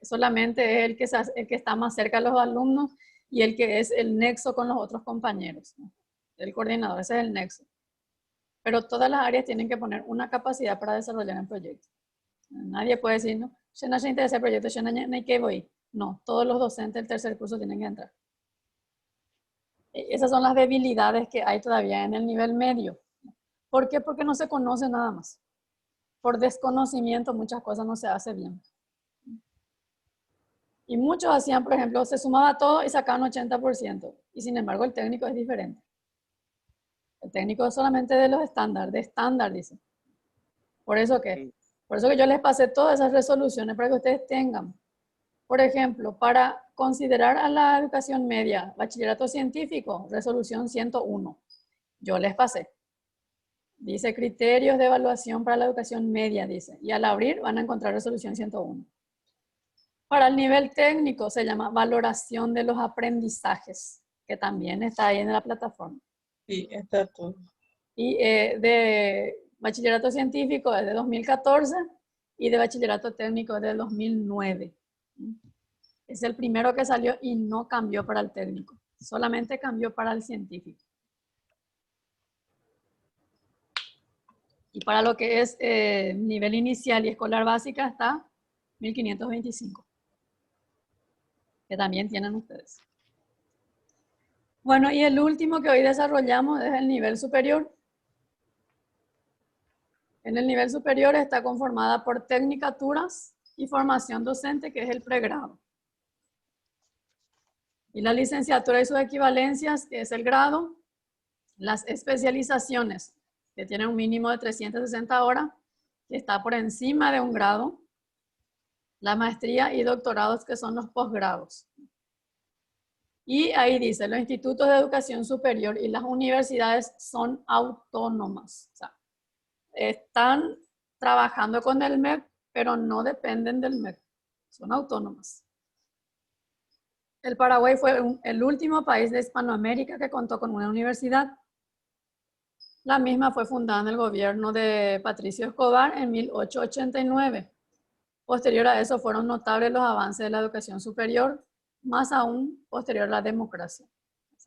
Solamente es el que está más cerca de los alumnos y el que es el nexo con los otros compañeros, ¿no? El coordinador, ese es el nexo. Pero todas las áreas tienen que poner una capacidad para desarrollar el proyecto. Nadie puede decir, no, yo no me interesa el proyecto, yo no hay que voy. No, todos los docentes del tercer curso tienen que entrar. Esas son las debilidades que hay todavía en el nivel medio. ¿Por qué? Porque no se conoce nada más. Por desconocimiento muchas cosas no se hacen bien. Y muchos hacían, por ejemplo, se sumaba todo y sacaban 80%. Y sin embargo el técnico es diferente. El técnico es solamente de los estándares, de estándar, dice. Por eso que yo les pasé todas esas resoluciones para que ustedes tengan. Por ejemplo, para considerar a la educación media, bachillerato científico, resolución 101. Yo les pasé. Dice criterios de evaluación para la educación media, dice. Y al abrir van a encontrar resolución 101. Para el nivel técnico se llama valoración de los aprendizajes, que también está ahí en la plataforma. Sí, está todo. Y de bachillerato científico es de 2014 y de bachillerato técnico es de 2009. Es el primero que salió y no cambió para el técnico, solamente cambió para el científico. Y para lo que es nivel inicial y escolar básica está 1525, que también tienen ustedes. Bueno, y el último que hoy desarrollamos es el nivel superior. En el nivel superior está conformada por tecnicaturas y formación docente, que es el pregrado. Y la licenciatura y sus equivalencias, que es el grado. Las especializaciones, que tienen un mínimo de 360 horas, que está por encima de un grado. La maestría y doctorados, que son los posgrados. Y ahí dice, los institutos de educación superior y las universidades son autónomas. O sea, están trabajando con el MEC, pero no dependen del MEC. Son autónomas. El Paraguay fue el último país de Hispanoamérica que contó con una universidad. La misma fue fundada en el gobierno de Patricio Escobar en 1889. Posterior a eso fueron notables los avances de la educación superior, más aún posterior a la democracia.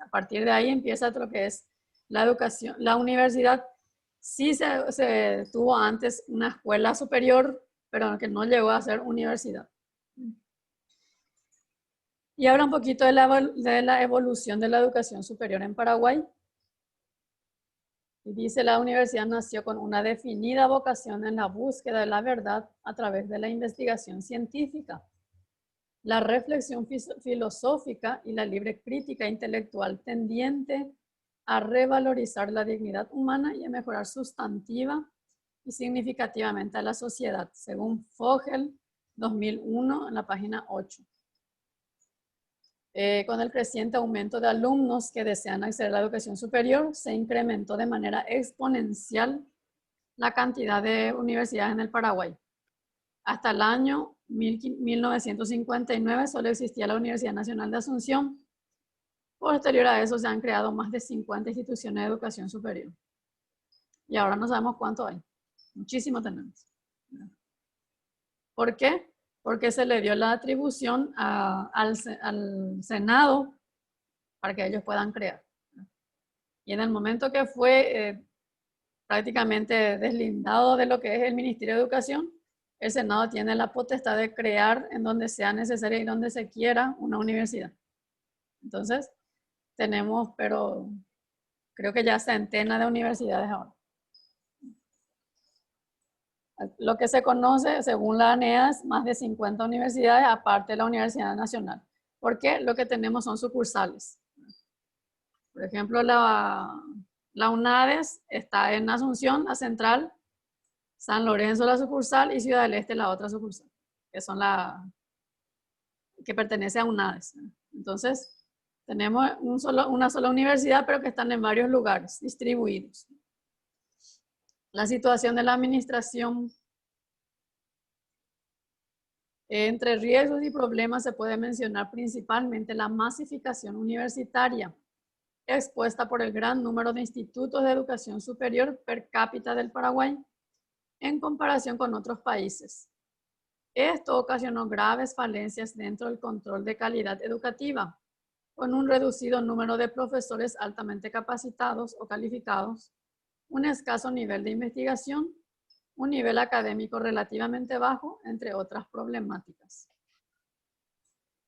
A partir de ahí empieza lo que es la educación. La universidad sí se tuvo antes una escuela superior, pero que no llegó a ser universidad. Y habla un poquito de la evolución de la educación superior en Paraguay. Y dice, la universidad nació con una definida vocación en la búsqueda de la verdad a través de la investigación científica, la reflexión filosófica y la libre crítica intelectual tendiente a revalorizar la dignidad humana y a mejorar sustantiva y significativamente a la sociedad, según Fogel 2001 en la página 8. Con el creciente aumento de alumnos que desean acceder a la educación superior, se incrementó de manera exponencial la cantidad de universidades en el Paraguay. Hasta el año 1959 solo existía la Universidad Nacional de Asunción. Posterior a eso se han creado más de 50 instituciones de educación superior. Y ahora no sabemos cuánto hay. Muchísimo tenemos. ¿Por qué? Porque se le dio la atribución al Senado para que ellos puedan crear. Y en el momento que fue prácticamente deslindado de lo que es el Ministerio de Educación, el Senado tiene la potestad de crear en donde sea necesario y donde se quiera una universidad. Entonces, tenemos, pero creo que ya centenas de universidades ahora. Lo que se conoce, según la ANEAS, más de 50 universidades, aparte de la Universidad Nacional. ¿Por qué? Lo que tenemos son sucursales. Por ejemplo, la UNADES está en Asunción, la central, San Lorenzo, la sucursal, y Ciudad del Este, la otra sucursal, que son que pertenece a UNADES. Entonces, tenemos una sola universidad, pero que están en varios lugares, distribuidos. La situación de la administración. Entre riesgos y problemas se puede mencionar principalmente la masificación universitaria, expuesta por el gran número de institutos de educación superior per cápita del Paraguay en comparación con otros países. Esto ocasionó graves falencias dentro del control de calidad educativa, con un reducido número de profesores altamente capacitados o calificados, un escaso nivel de investigación, un nivel académico relativamente bajo, entre otras problemáticas.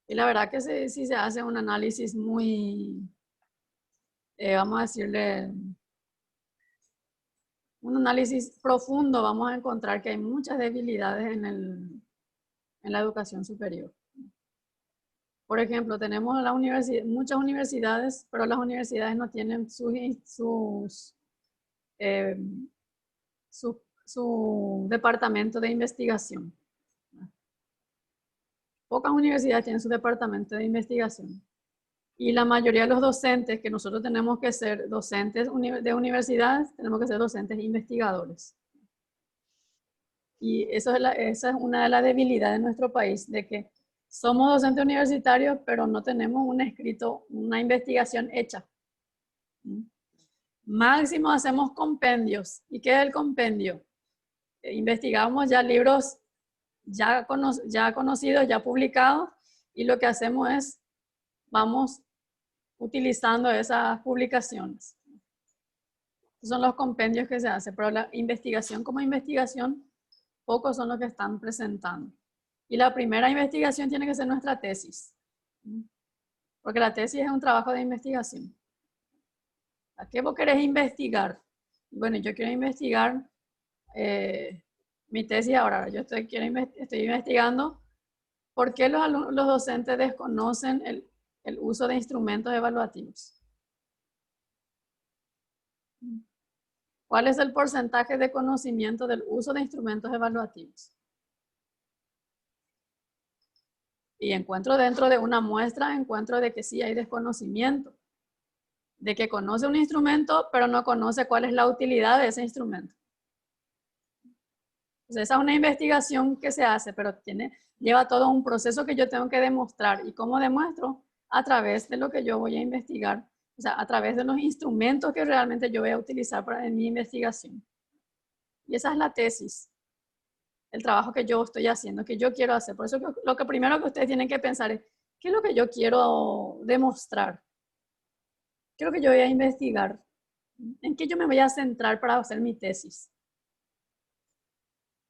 Y la verdad que si se hace un análisis muy, vamos a decirle, un análisis profundo, vamos a encontrar que hay muchas debilidades en la educación superior. Por ejemplo, tenemos muchas universidades, pero las universidades no tienen su departamento de investigación. Pocas universidades tienen su departamento de investigación. Y la mayoría de los docentes, que nosotros tenemos que ser docentes de universidades, tenemos que ser docentes investigadores. Y esa es una de las debilidades de nuestro país, de que somos docentes universitarios, pero no tenemos un escrito, una investigación hecha. Máximo hacemos compendios. ¿Y qué es el compendio? Investigamos ya libros ya conocidos, ya publicados, y lo que hacemos es, vamos utilizando esas publicaciones. Esos son los compendios que se hacen, pero la investigación como investigación, pocos son los que están presentando. Y la primera investigación tiene que ser nuestra tesis, porque la tesis es un trabajo de investigación. ¿A qué vos querés investigar? Bueno, yo quiero investigar mi tesis ahora. Yo estoy investigando por qué los docentes desconocen el uso de instrumentos evaluativos. ¿Cuál es el porcentaje de conocimiento del uso de instrumentos evaluativos? Y encuentro dentro de una muestra, encuentro de que sí hay desconocimiento. De que conoce un instrumento, pero no conoce cuál es la utilidad de ese instrumento. Entonces, esa es una investigación que se hace, pero lleva todo un proceso que yo tengo que demostrar. ¿Y cómo demuestro? A través de lo que yo voy a investigar. O sea, a través de los instrumentos que realmente yo voy a utilizar en mi investigación. Y esa es la tesis. El trabajo que yo estoy haciendo, que yo quiero hacer. Por eso lo que primero que ustedes tienen que pensar es, ¿qué es lo que yo quiero demostrar? ¿Qué es lo que yo voy a investigar? ¿En qué yo me voy a centrar para hacer mi tesis?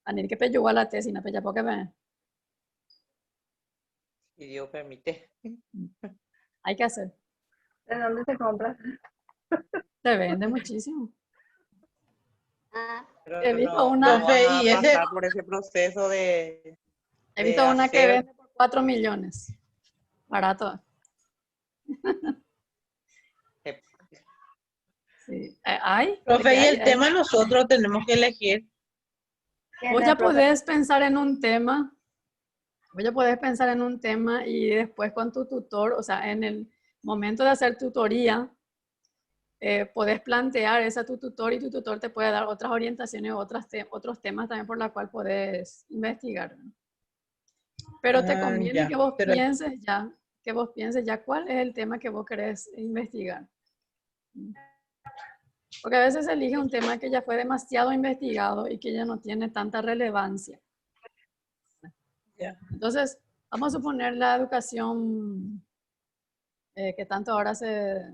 Anir que peyó a la tesis, no peyó porque me... Si Dios permite. Hay que hacer. ¿De dónde se compra? Se vende muchísimo. Pero He visto no, una... no van a pasar por ese proceso de... He visto una que vende por 4 millones. Barato. Sí. ¿Hay? Profe, y el tema nosotros tenemos que elegir. Vos ya podés pensar en un tema. Vos ya podés pensar en un tema y después con tu tutor, o sea, en el momento de hacer tutoría, podés plantear esa a tu tutor y tu tutor te puede dar otras orientaciones, otros temas también por los cuales podés investigar, ¿no? Pero te conviene que vos pienses ya cuál es el tema que vos querés investigar. Porque a veces se elige un tema que ya fue demasiado investigado y que ya no tiene tanta relevancia. Entonces, vamos a suponer la educación que tanto ahora se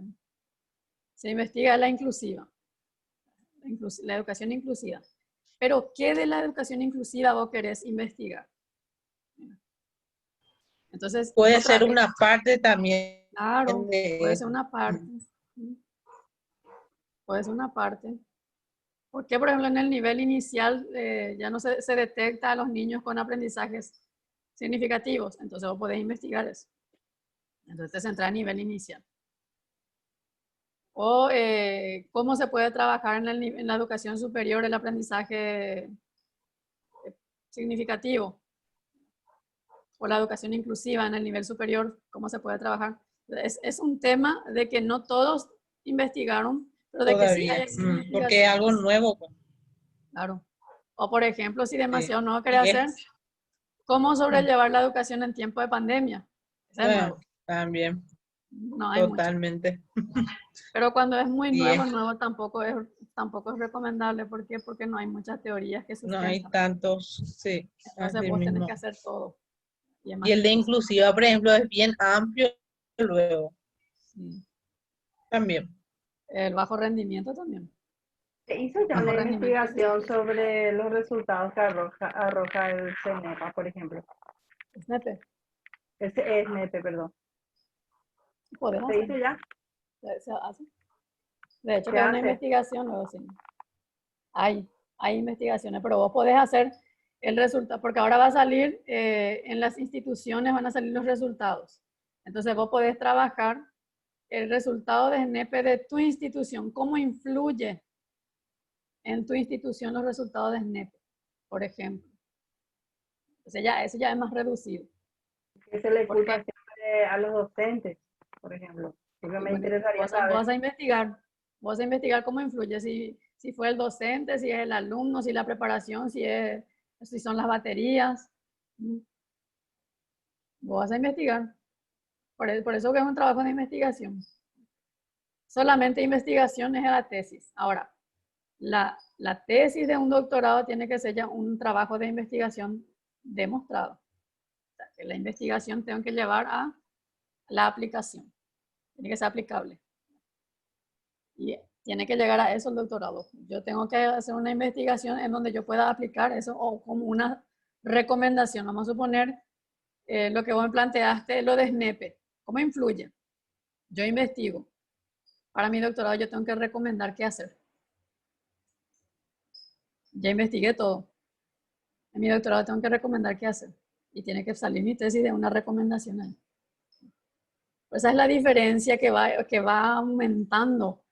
investiga, la inclusiva. La educación inclusiva. Pero, ¿qué de la educación inclusiva vos querés investigar? Entonces, puede ser una parte también. Claro, puede ser una parte. Puede ser una parte. Porque, por ejemplo, en el nivel inicial ya no se detecta a los niños con aprendizajes significativos. Entonces, vos podés investigar eso. Entonces, te centras a nivel inicial. O cómo se puede trabajar en la educación superior el aprendizaje significativo. O la educación inclusiva en el nivel superior, cómo se puede trabajar. Es un tema de que no todos investigaron, pero de todavía, que sí hay porque es algo nuevo. Claro. O por ejemplo, si demasiado nuevo querés hacer, ¿cómo sobrellevar la educación en tiempo de pandemia? Ese es nuevo. También. No hay totalmente. Mucho. Pero cuando es muy nuevo tampoco es recomendable. ¿Por qué? Porque no hay muchas teorías que sustentan. No hay tantos, sí. Entonces vos tenés que hacer todo. Y el de inclusiva, por ejemplo, es bien amplio luego. Sí. También. El bajo rendimiento también. ¿Se hizo ya una investigación sobre los resultados que arroja el CNEPA, por ejemplo? ¿SNEPE? SNEPE, perdón. ¿Se hizo ya? Se hace. De hecho, que hay una investigación luego sí. Hay investigaciones, pero vos podés hacer el resultado, porque ahora va a salir, en las instituciones van a salir los resultados. Entonces vos podés trabajar el resultado de SNEPE de tu institución, cómo influye en tu institución los resultados de SNEPE, por ejemplo. Entonces eso ya es más reducido. ¿Qué se le culpa siempre a los docentes, por ejemplo? Porque me interesaría saber. Vos a investigar cómo influye, si fue el docente, si es el alumno, si la preparación, si son las baterías. Vos vas a investigar. Por eso que es un trabajo de investigación. Solamente investigación es la tesis. Ahora, la tesis de un doctorado tiene que ser ya un trabajo de investigación demostrado. O sea, que la investigación tengo que llevar a la aplicación. Tiene que ser aplicable. Y tiene que llegar a eso el doctorado. Yo tengo que hacer una investigación en donde yo pueda aplicar eso o como una recomendación. Vamos a suponer lo que vos me planteaste, lo de SNEPE. ¿Cómo influye? Yo investigo. Para mi doctorado yo tengo que recomendar qué hacer. Ya investigué todo. En mi doctorado tengo que recomendar qué hacer. Y tiene que salir mi tesis de una recomendación ahí. Pues esa es la diferencia que va aumentando.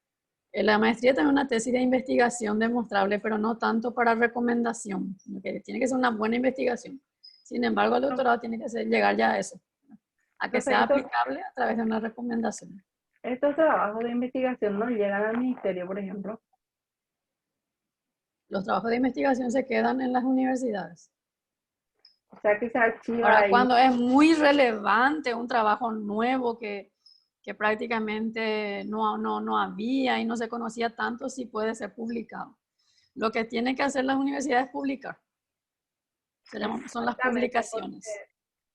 La maestría tiene una tesis de investigación demostrable, pero no tanto para recomendación, sino que tiene que ser una buena investigación. Sin embargo, el doctorado tiene que llegar ya a eso, a que sea aplicable a través de una recomendación. Estos trabajos de investigación no llegan al ministerio, por ejemplo. Los trabajos de investigación se quedan en las universidades. O sea que se archiva Ahora, ahí. cuando es muy relevante un trabajo nuevo que prácticamente no había y no se conocía tanto, sí puede ser publicado. Lo que tienen que hacer las universidades es publicar. Son las publicaciones.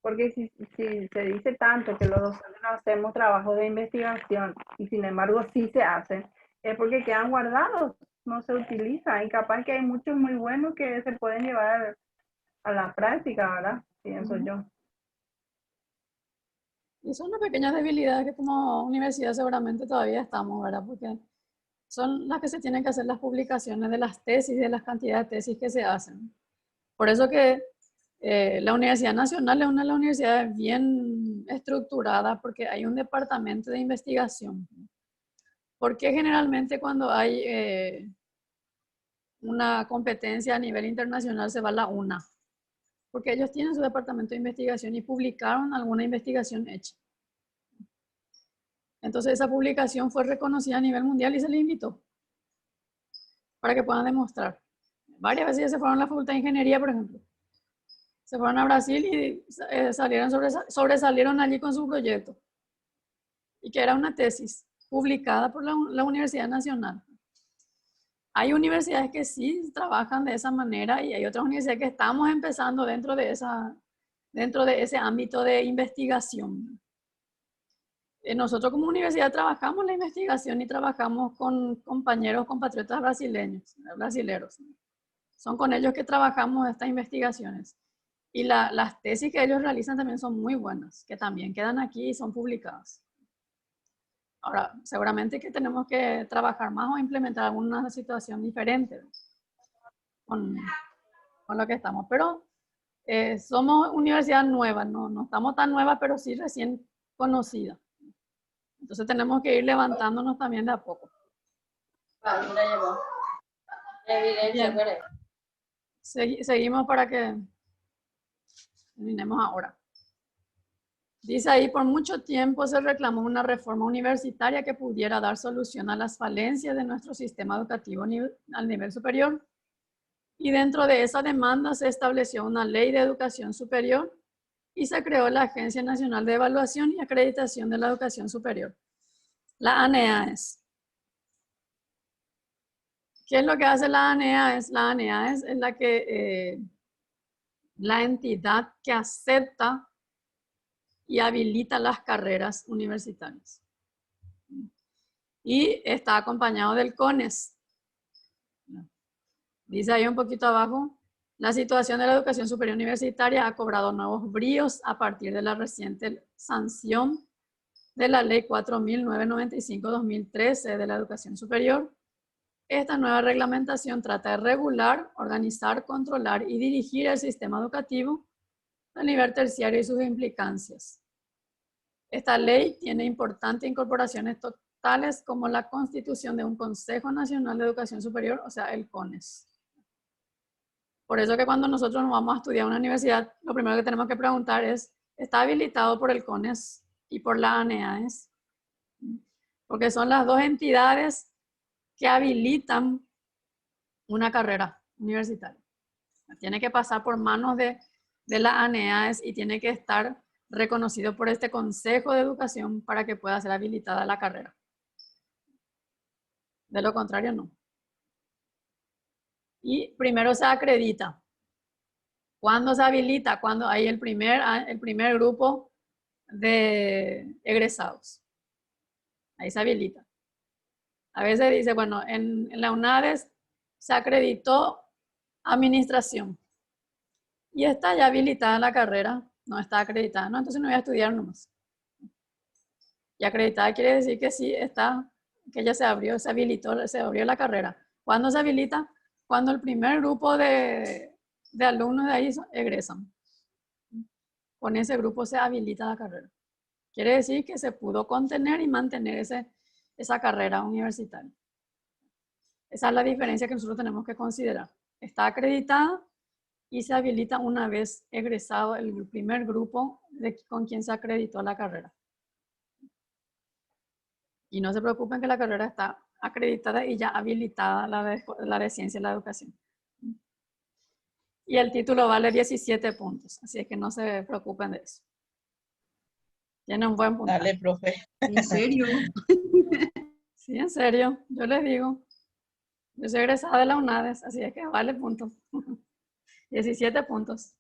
Porque si se dice tanto que los docentes no hacemos trabajo de investigación y sin embargo sí se hacen, es porque quedan guardados, no se utilizan. Y capaz que hay muchos muy buenos que se pueden llevar a la práctica, ¿verdad? Pienso yo. Y son las pequeñas debilidades que como universidad seguramente todavía estamos, ¿verdad? Porque son las que se tienen que hacer las publicaciones de las tesis, de las cantidades de tesis que se hacen. Por eso que la Universidad Nacional es una de las universidades bien estructuradas porque hay un departamento de investigación. Porque generalmente cuando hay una competencia a nivel internacional se va a la UNA? Porque ellos tienen su departamento de investigación y publicaron alguna investigación hecha. Entonces esa publicación fue reconocida a nivel mundial y se les invitó para que puedan demostrar. Varias veces ya se fueron a la Facultad de Ingeniería, por ejemplo. Se fueron a Brasil y sobresalieron allí con su proyecto. Y que era una tesis publicada por la Universidad Nacional. Hay universidades que sí trabajan de esa manera y hay otras universidades que estamos empezando dentro de ese ámbito de investigación. Nosotros como universidad trabajamos la investigación y trabajamos con compatriotas brasileros. Son con ellos que trabajamos estas investigaciones. Y las tesis que ellos realizan también son muy buenas, que también quedan aquí y son publicadas. Ahora, seguramente que tenemos que trabajar más o implementar alguna situación diferente con lo que estamos. Pero somos universidad nueva, no estamos tan nuevas, pero sí recién conocida. Entonces tenemos que ir levantándonos también de a poco. Bien. Seguimos para que terminemos ahora. Dice ahí, por mucho tiempo se reclamó una reforma universitaria que pudiera dar solución a las falencias de nuestro sistema educativo al nivel superior. Y dentro de esa demanda se estableció una ley de educación superior y se creó la Agencia Nacional de Evaluación y Acreditación de la Educación Superior, la ANEAES. ¿Qué es lo que hace la ANEAES? La ANEAES es la entidad que acepta y habilita las carreras universitarias. Y está acompañado del CONES. Dice ahí un poquito abajo, la situación de la educación superior universitaria ha cobrado nuevos bríos a partir de la reciente sanción de la Ley 4.995/2013 de la educación superior. Esta nueva reglamentación trata de regular, organizar, controlar y dirigir el sistema educativo a nivel terciario y sus implicancias. Esta ley tiene importantes incorporaciones tales como la constitución de un Consejo Nacional de Educación Superior, o sea, el CONES. Por eso que cuando nosotros nos vamos a estudiar en una universidad, lo primero que tenemos que preguntar es, ¿está habilitado por el CONES y por la ANEAES? Porque son las dos entidades que habilitan una carrera universitaria. Tiene que pasar por manos de la ANEAES y tiene que estar reconocido por este Consejo de Educación para que pueda ser habilitada la carrera. De lo contrario, no. Y primero se acredita. ¿Cuándo se habilita? Cuando hay el primer grupo de egresados. Ahí se habilita. A veces dice, bueno, en la UNADES se acreditó administración. Y está ya habilitada la carrera, no está acreditada. No, entonces no voy a estudiar nomás. Y acreditada quiere decir que sí está, que ya se abrió, se habilitó, se abrió la carrera. ¿Cuándo se habilita? Cuando el primer grupo de alumnos de ahí egresan. Con ese grupo se habilita la carrera. Quiere decir que se pudo contener y mantener esa carrera universitaria. Esa es la diferencia que nosotros tenemos que considerar. Está acreditada y se habilita una vez egresado el primer grupo con quien se acreditó la carrera. Y no se preocupen que la carrera está acreditada y ya habilitada, la de Ciencia y la Educación. Y el título vale 17 puntos, así es que no se preocupen de eso. Tiene un buen puntaje. Dale, profe. ¿En serio? Sí, en serio, yo les digo. Yo soy egresada de la UNADES, así es que vale puntos. 17 puntos.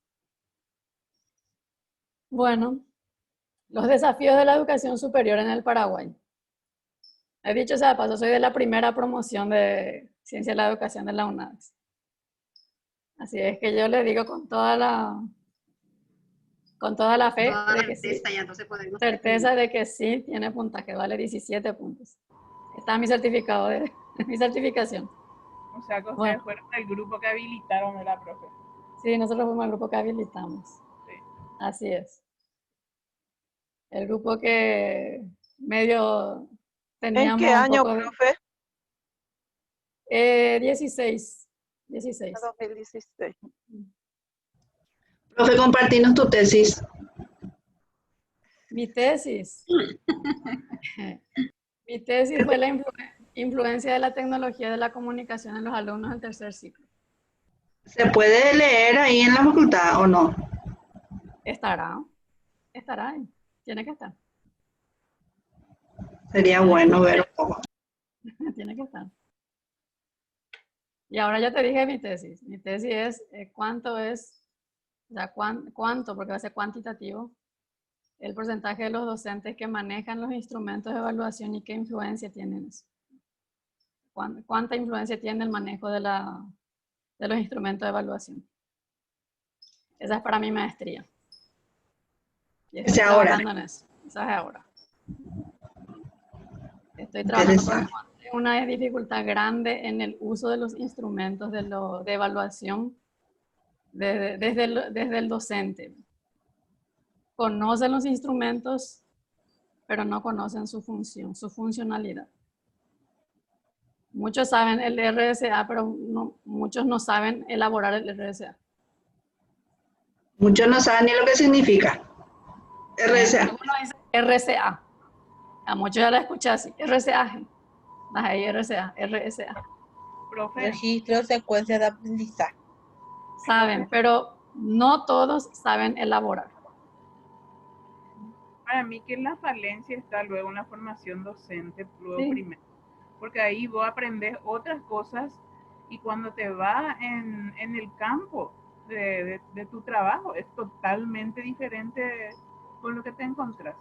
Bueno, los desafíos de la educación superior en el Paraguay. He dicho sea de paso, soy de la primera promoción de Ciencia de la Educación de la UNADES. Así es que yo le digo con toda la fe de que sí, certeza de que sí tiene puntaje, vale 17 puntos. Está mi certificado de mi certificación. O sea, que ustedes fueron el grupo que habilitaron, ¿verdad, profe? Sí, nosotros fuimos el grupo que habilitamos. Sí. Así es. El grupo que medio teníamos. ¿En qué año, profe? 16. 2016. Profe, compartinos tu tesis. Mi tesis. Mi tesis fue la influencia de la tecnología de la comunicación en los alumnos del tercer ciclo. ¿Se puede leer ahí en la facultad o no? Estará ahí. Tiene que estar. Sería bueno ver un poco. Tiene que estar. Y ahora ya te dije mi tesis. Mi tesis es cuánto es, o sea, cuánto, porque va a ser cuantitativo, el porcentaje de los docentes que manejan los instrumentos de evaluación y qué influencia tienen eso. ¿Cuánta influencia tiene el manejo de los instrumentos de evaluación? Esa es para mi maestría. Y estoy trabajando en eso. Esa es ahora. Estoy trabajando con una dificultad grande en el uso de los instrumentos de evaluación desde el docente. Conocen los instrumentos, pero no conocen su función, su funcionalidad. Muchos saben el RSA, pero muchos no saben elaborar el RSA. Muchos no saben ni lo que significa. RSA. Uno dice RSA. A muchos ya la escuché así. RSA. Ahí RSA. Profe. Registro, secuencia de aprendizaje. Saben, pero no todos saben elaborar. Para mí que en la falencia está luego una formación docente, luego primero. Porque ahí vos aprendes otras cosas y cuando te vas en el campo de tu trabajo es totalmente diferente con lo que te encontrás.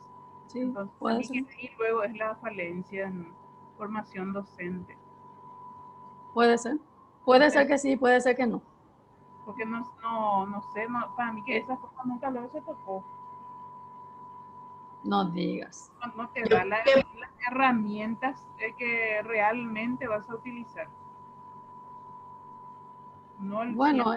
Sí, entonces, puede ser. Y luego es la falencia en formación docente. Puede ser. Puede ser que sí, puede ser que no. Porque no sé, para mí que esa cosa nunca luego se tocó. No digas. No te da las herramientas que realmente vas a utilizar. Bueno,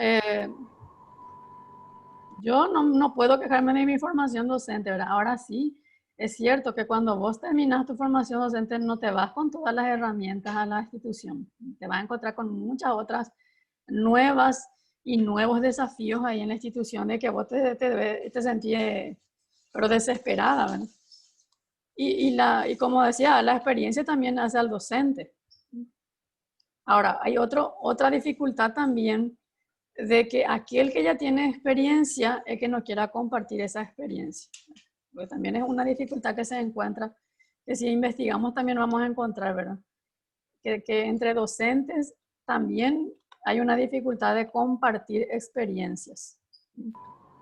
yo no puedo quejarme de mi formación docente, ¿verdad? Ahora sí, es cierto que cuando vos terminas tu formación docente no te vas con todas las herramientas a la institución. Te vas a encontrar con muchas otras nuevas y nuevos desafíos ahí en la institución de que vos te sentís pero desesperada, ¿verdad? Y como decía, la experiencia también hace al docente. Ahora, hay otra dificultad también de que aquel que ya tiene experiencia es que no quiera compartir esa experiencia. Porque también es una dificultad que se encuentra, que si investigamos también vamos a encontrar, ¿verdad? Que entre docentes también hay una dificultad de compartir experiencias.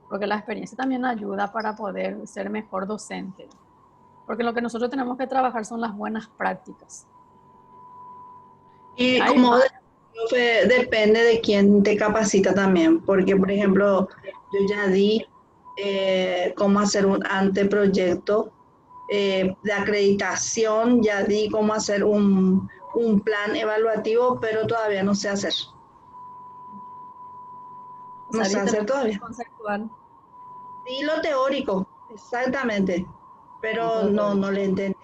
Porque la experiencia también ayuda para poder ser mejor docente. Porque lo que nosotros tenemos que trabajar son las buenas prácticas. Y como depende de quién te capacita también, porque por ejemplo, yo ya di cómo hacer un anteproyecto de acreditación, ya di cómo hacer un plan evaluativo, pero todavía no sé hacer. No sé hacer todavía. Conceptual. Sí, lo teórico, exactamente, pero no le entendí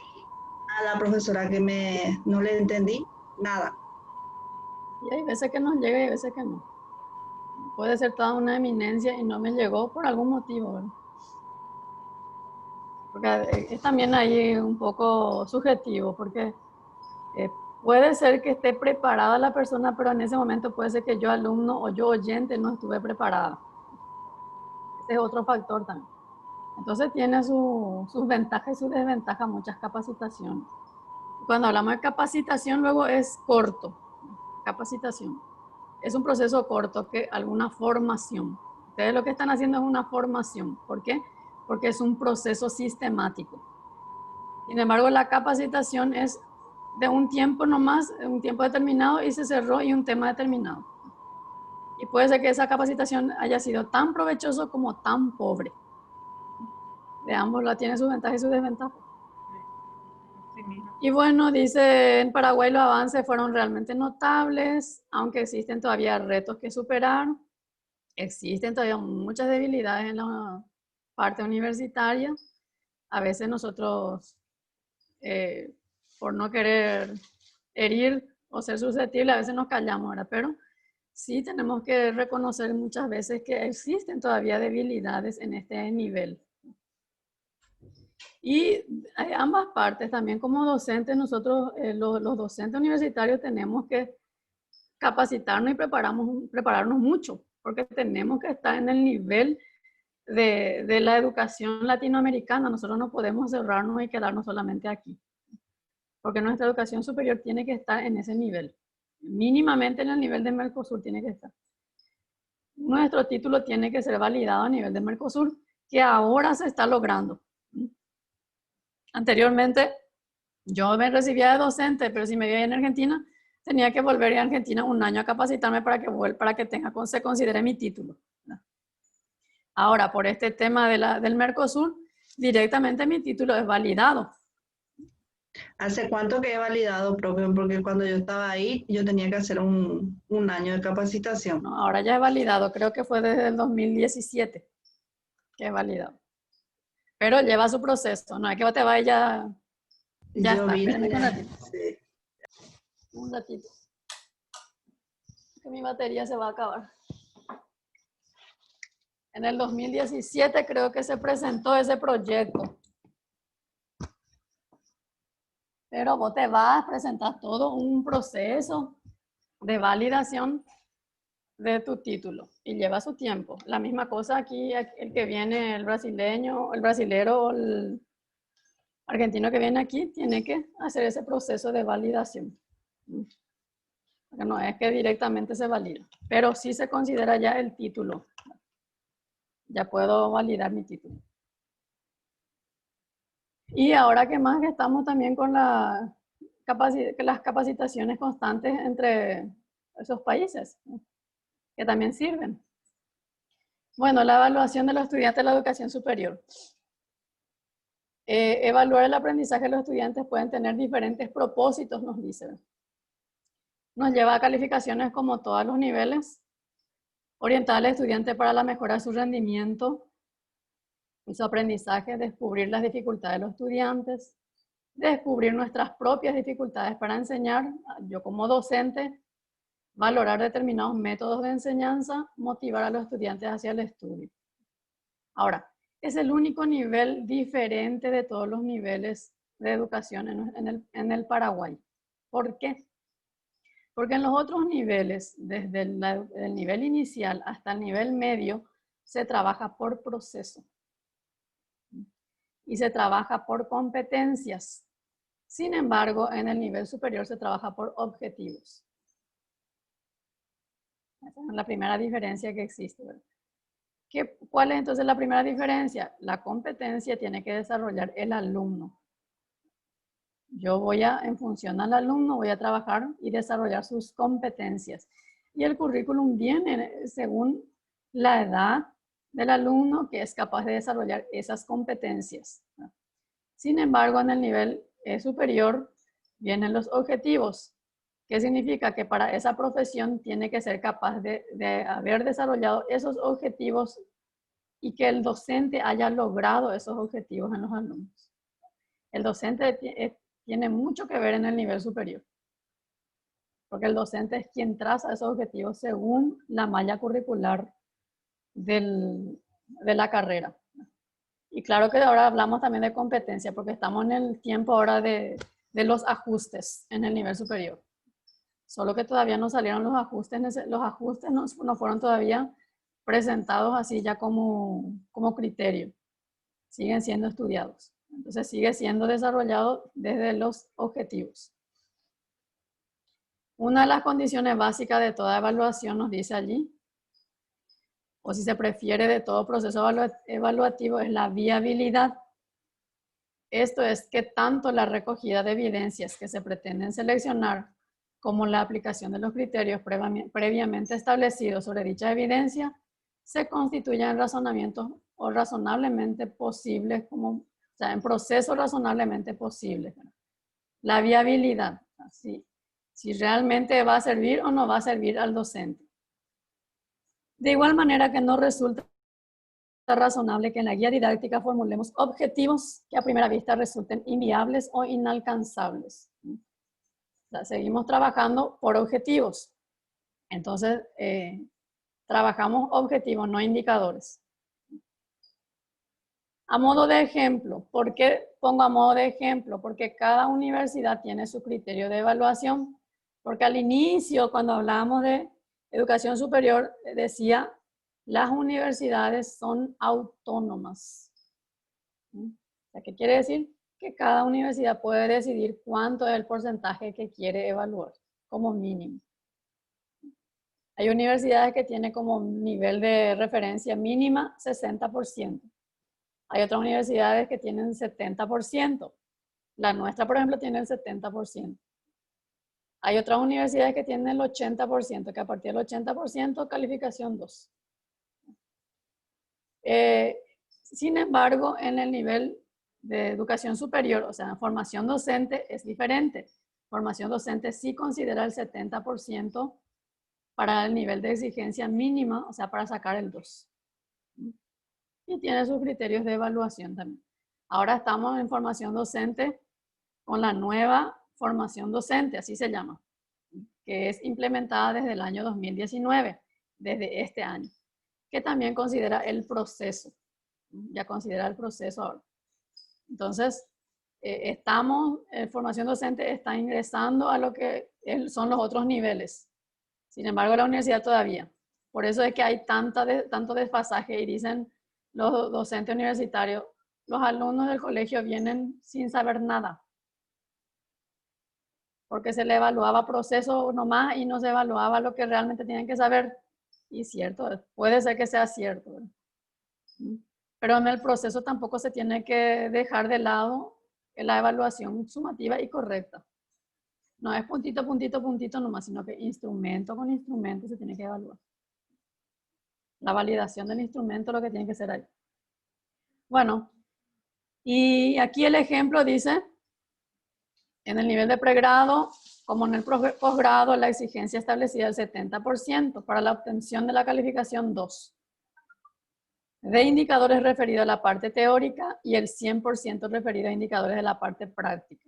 a la profesora no le entendí nada. Y hay veces que nos llega y hay veces que no. Puede ser toda una eminencia y no me llegó por algún motivo, ¿verdad? Porque es también ahí un poco subjetivo, porque puede ser que esté preparada la persona, pero en ese momento puede ser que yo alumno o yo oyente no estuve preparada. Ese es otro factor también. Entonces tiene sus ventajas y sus desventajas muchas capacitaciones. Cuando hablamos de capacitación, luego es corto. Capacitación. Es un proceso corto, que alguna formación. Ustedes lo que están haciendo es una formación. ¿Por qué? Porque es un proceso sistemático. Sin embargo, la capacitación es de un tiempo nomás, un tiempo determinado y se cerró y un tema determinado. Y puede ser que esa capacitación haya sido tan provechoso como tan pobre. De ambos la tiene sus ventajas y sus desventajas. Y bueno, dice, en Paraguay los avances fueron realmente notables, aunque existen todavía retos que superar. Existen todavía muchas debilidades en la parte universitaria. A veces nosotros, por no querer herir o ser susceptibles, a veces nos callamos, ¿verdad? Pero sí tenemos que reconocer muchas veces que existen todavía debilidades en este nivel. Y ambas partes, también como docentes, nosotros, los docentes universitarios, tenemos que capacitarnos y prepararnos mucho, porque tenemos que estar en el nivel de la educación latinoamericana. Nosotros no podemos cerrarnos y quedarnos solamente aquí, porque nuestra educación superior tiene que estar en ese nivel, mínimamente en el nivel de Mercosur tiene que estar. Nuestro título tiene que ser validado a nivel de Mercosur, que ahora se está logrando. Anteriormente, yo me recibía de docente, pero si me veía en Argentina, tenía que volver a Argentina un año a capacitarme para que se considere mi título. Ahora, por este tema del Mercosur, directamente mi título es validado. ¿Hace cuánto que he validado, profe? Porque cuando yo estaba ahí, yo tenía que hacer un año de capacitación. No, ahora ya he validado, creo que fue desde el 2017 que he validado. Pero lleva su proceso, no es que te vaya. Ya yo está, vine, espérenme un ratito. sí. Un ratito. Que mi batería se va a acabar. En el 2017 creo que se presentó ese proyecto. Pero vos te vas a presentar todo un proceso de validación de tu título y lleva su tiempo. La misma cosa aquí, el que viene, el brasileño, el brasilero o el argentino que viene aquí, tiene que hacer ese proceso de validación. Porque no es que directamente se valida, pero sí se considera ya el título. Ya puedo validar mi título. Y ahora que más que estamos también con las capacitaciones constantes entre esos países, ¿no? Que también sirven. Bueno, la evaluación de los estudiantes de la educación superior. Evaluar el aprendizaje de los estudiantes pueden tener diferentes propósitos, nos dicen. Nos lleva a calificaciones como todos los niveles, orientar al estudiante para la mejora de su rendimiento y su aprendizaje, descubrir las dificultades de los estudiantes, descubrir nuestras propias dificultades para enseñar, yo como docente, valorar determinados métodos de enseñanza, motivar a los estudiantes hacia el estudio. Ahora, es el único nivel diferente de todos los niveles de educación en el Paraguay. ¿Por qué? Porque en los otros niveles, desde el nivel inicial hasta el nivel medio, se trabaja por proceso. Y se trabaja por competencias. Sin embargo, en el nivel superior se trabaja por objetivos. Esa es la primera diferencia que existe, ¿verdad? ¿Cuál es entonces la primera diferencia? La competencia tiene que desarrollar el alumno. Yo en función al alumno, voy a trabajar y desarrollar sus competencias. Y el currículum viene según la edad del alumno que es capaz de desarrollar esas competencias. Sin embargo, en el nivel superior vienen los objetivos. ¿Qué significa? Que para esa profesión tiene que ser capaz de haber desarrollado esos objetivos y que el docente haya logrado esos objetivos en los alumnos. El docente tiene mucho que ver en el nivel superior, porque el docente es quien traza esos objetivos según la malla curricular de la carrera. Y claro que ahora hablamos también de competencia, porque estamos en el tiempo ahora de los ajustes en el nivel superior. Solo que todavía no salieron los ajustes no fueron todavía presentados así ya como criterio. Siguen siendo estudiados. Entonces sigue siendo desarrollado desde los objetivos. Una de las condiciones básicas de toda evaluación nos dice allí, o si se prefiere de todo proceso evaluativo, es la viabilidad. Esto es que tanto la recogida de evidencias que se pretenden seleccionar como la aplicación de los criterios previamente establecidos sobre dicha evidencia se constituyan razonamientos o razonablemente posibles, en procesos razonablemente posibles. La viabilidad, si realmente va a servir o no va a servir al docente. De igual manera que no resulta razonable que en la guía didáctica formulemos objetivos que a primera vista resulten inviables o inalcanzables. Seguimos trabajando por objetivos. Entonces, trabajamos objetivos, no indicadores. A modo de ejemplo, ¿por qué pongo a modo de ejemplo? Porque cada universidad tiene su criterio de evaluación. Porque al inicio, cuando hablábamos de educación superior, decía, las universidades son autónomas. ¿Qué quiere decir? Que cada universidad puede decidir cuánto es el porcentaje que quiere evaluar, como mínimo. Hay universidades que tienen como nivel de referencia mínima 60%. Hay otras universidades que tienen 70%. La nuestra, por ejemplo, tiene el 70%. Hay otras universidades que tienen el 80%, que a partir del 80% calificación 2. Sin embargo, en el nivel de educación superior, o sea, en formación docente, es diferente. Formación docente sí considera el 70% para el nivel de exigencia mínima, o sea, para sacar el 2. Y tiene sus criterios de evaluación también. Ahora estamos en formación docente con la nueva formación docente, así se llama, que es implementada desde el año 2019, desde este año, que también considera el proceso, ya considera el proceso ahora. Entonces, formación docente está ingresando a lo que son los otros niveles. Sin embargo, la universidad todavía. Por eso es que hay tanto desfasaje y dicen los docentes universitarios, los alumnos del colegio vienen sin saber nada. Porque se le evaluaba proceso nomás y no se evaluaba lo que realmente tienen que saber. Y cierto, puede ser que sea cierto, ¿verdad? Pero en el proceso tampoco se tiene que dejar de lado la evaluación sumativa y correcta. No es puntito, puntito, puntito nomás, sino que instrumento con instrumento se tiene que evaluar. La validación del instrumento es lo que tiene que ser ahí. Bueno, y aquí el ejemplo dice, en el nivel de pregrado, como en el posgrado, la exigencia establecida es el 70% para la obtención de la calificación 2. De indicadores referidos a la parte teórica y el 100% referido a indicadores de la parte práctica.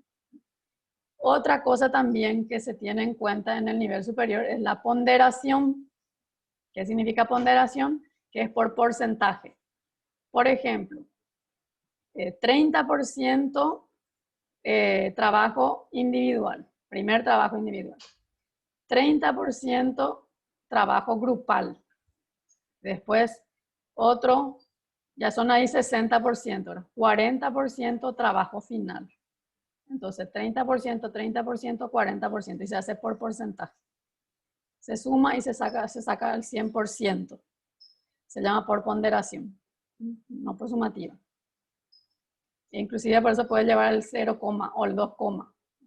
Otra cosa también que se tiene en cuenta en el nivel superior es la ponderación. ¿Qué significa ponderación? Que es por porcentaje. Por ejemplo, 30% trabajo individual, primer trabajo individual. 30% trabajo grupal. Después, otro, ya son ahí 60%, 40% trabajo final. Entonces, 30%, 30%, 40%, y se hace por porcentaje. Se suma y se saca el 100%. Se llama por ponderación, no por sumativa. E inclusive por eso puede llevar el 0, o el 2,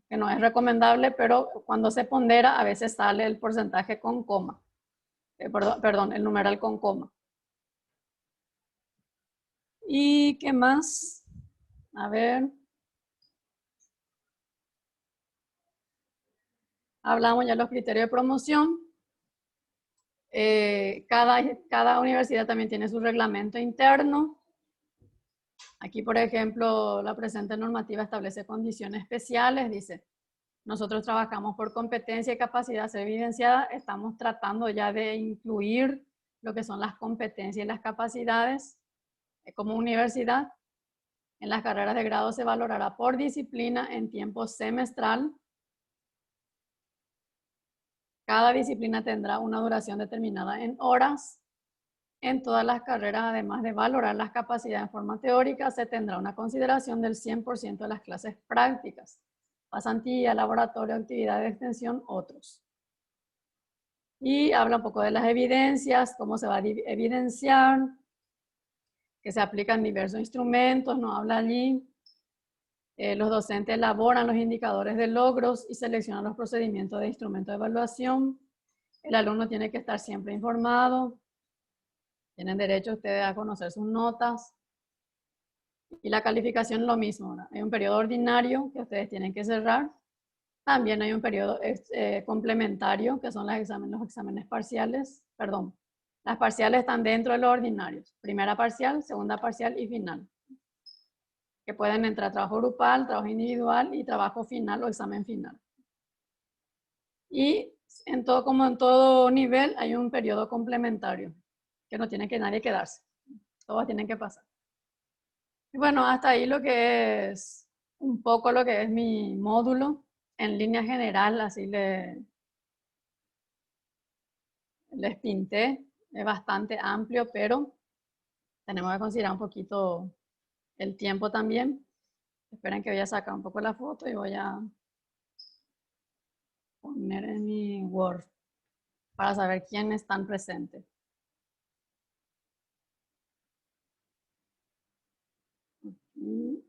que no es recomendable, pero cuando se pondera a veces sale el porcentaje con coma. Perdón, el numeral con coma. ¿Y qué más? A ver. Hablamos ya de los criterios de promoción. Cada universidad también tiene su reglamento interno. Aquí, por ejemplo, la presente normativa establece condiciones especiales. Dice, nosotros trabajamos por competencia y capacidad a ser evidenciada. Estamos tratando ya de incluir lo que son las competencias y las capacidades como universidad. En las carreras de grado se valorará por disciplina en tiempo semestral. Cada disciplina tendrá una duración determinada en horas. En todas las carreras, además de valorar las capacidades en forma teórica, se tendrá una consideración del 100% de las clases prácticas, pasantía, laboratorio, actividad de extensión, otros. Y habla un poco de las evidencias, cómo se va a evidenciar, que se aplican diversos instrumentos, nos habla allí. Los docentes elaboran los indicadores de logros y seleccionan los procedimientos de instrumento de evaluación. El alumno tiene que estar siempre informado. Tienen derecho ustedes a conocer sus notas. Y la calificación es lo mismo, ¿verdad? Hay un periodo ordinario que ustedes tienen que cerrar. También hay un periodo complementario, que son los exámenes parciales. Perdón, las parciales están dentro de los ordinarios. Primera parcial, segunda parcial y final. Que pueden entrar trabajo grupal, trabajo individual y trabajo final o examen final. Y como en todo nivel hay un periodo complementario, que no tiene que nadie quedarse. Todos tienen que pasar. Y bueno, hasta ahí lo que es un poco lo que es mi módulo. En línea general, así les pinté. Es bastante amplio, pero tenemos que considerar un poquito el tiempo también. Esperen que voy a sacar un poco la foto y voy a poner en mi Word para saber quiénes están presentes. Aquí.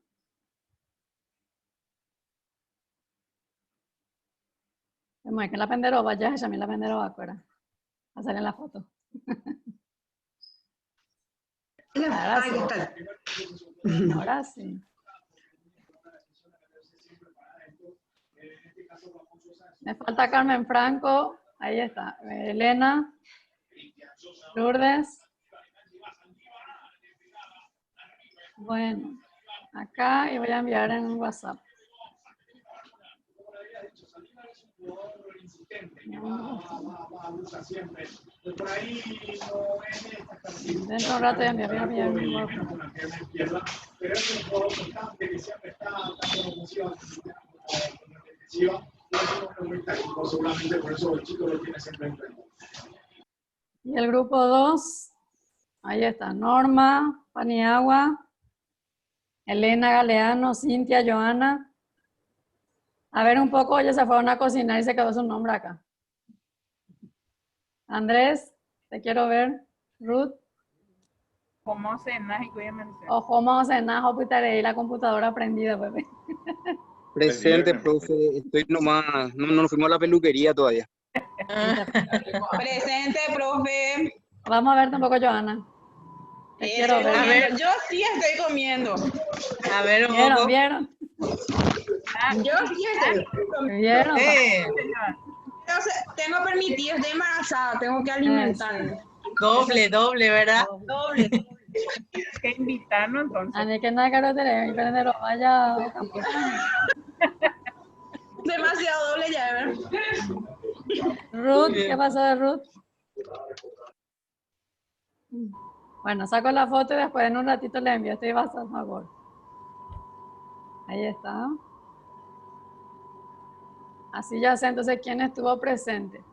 Me mueven la penderoba, ya a mí la penderoba afuera. A salir en la foto. Ahora sí. Ahora sí. Me falta Carmen Franco. Ahí está. Elena. Lourdes. Bueno. Acá y voy a enviar en WhatsApp. Dentro de un rato ya enviar mi WhatsApp. Y el grupo 2, ahí está, Norma, Paniagua, Elena Galeano, Cintia, Joana. A ver un poco, ellos se fueron a cocinar y se quedó su nombre acá. Andrés, te quiero ver. Ruth. ¿Cómo cenas y cuídame? O cómo cenas o putaré la computadora prendida, bebé. Presente, profe. Estoy nomás, no nos fuimos a la peluquería todavía. Presente, profe. Vamos a ver tampoco, Joana. Te quiero ver. A ver, yo sí estoy comiendo. A ver, un poco. ¿Vieron? Yo sí estoy comiendo. ¿Vieron? Tengo permitido, estoy embarazada, tengo que alimentarme. Doble, ¿verdad? Doble. Que invitarnos entonces. A mí que nada caro tener, pero vaya. Demasiado doble ya, ¿verdad? Ruth, ¿qué pasó de Ruth? Bueno, saco la foto y después en un ratito le envío. Estoy bastante a favor. Ahí está. Así ya sé entonces quién estuvo presente.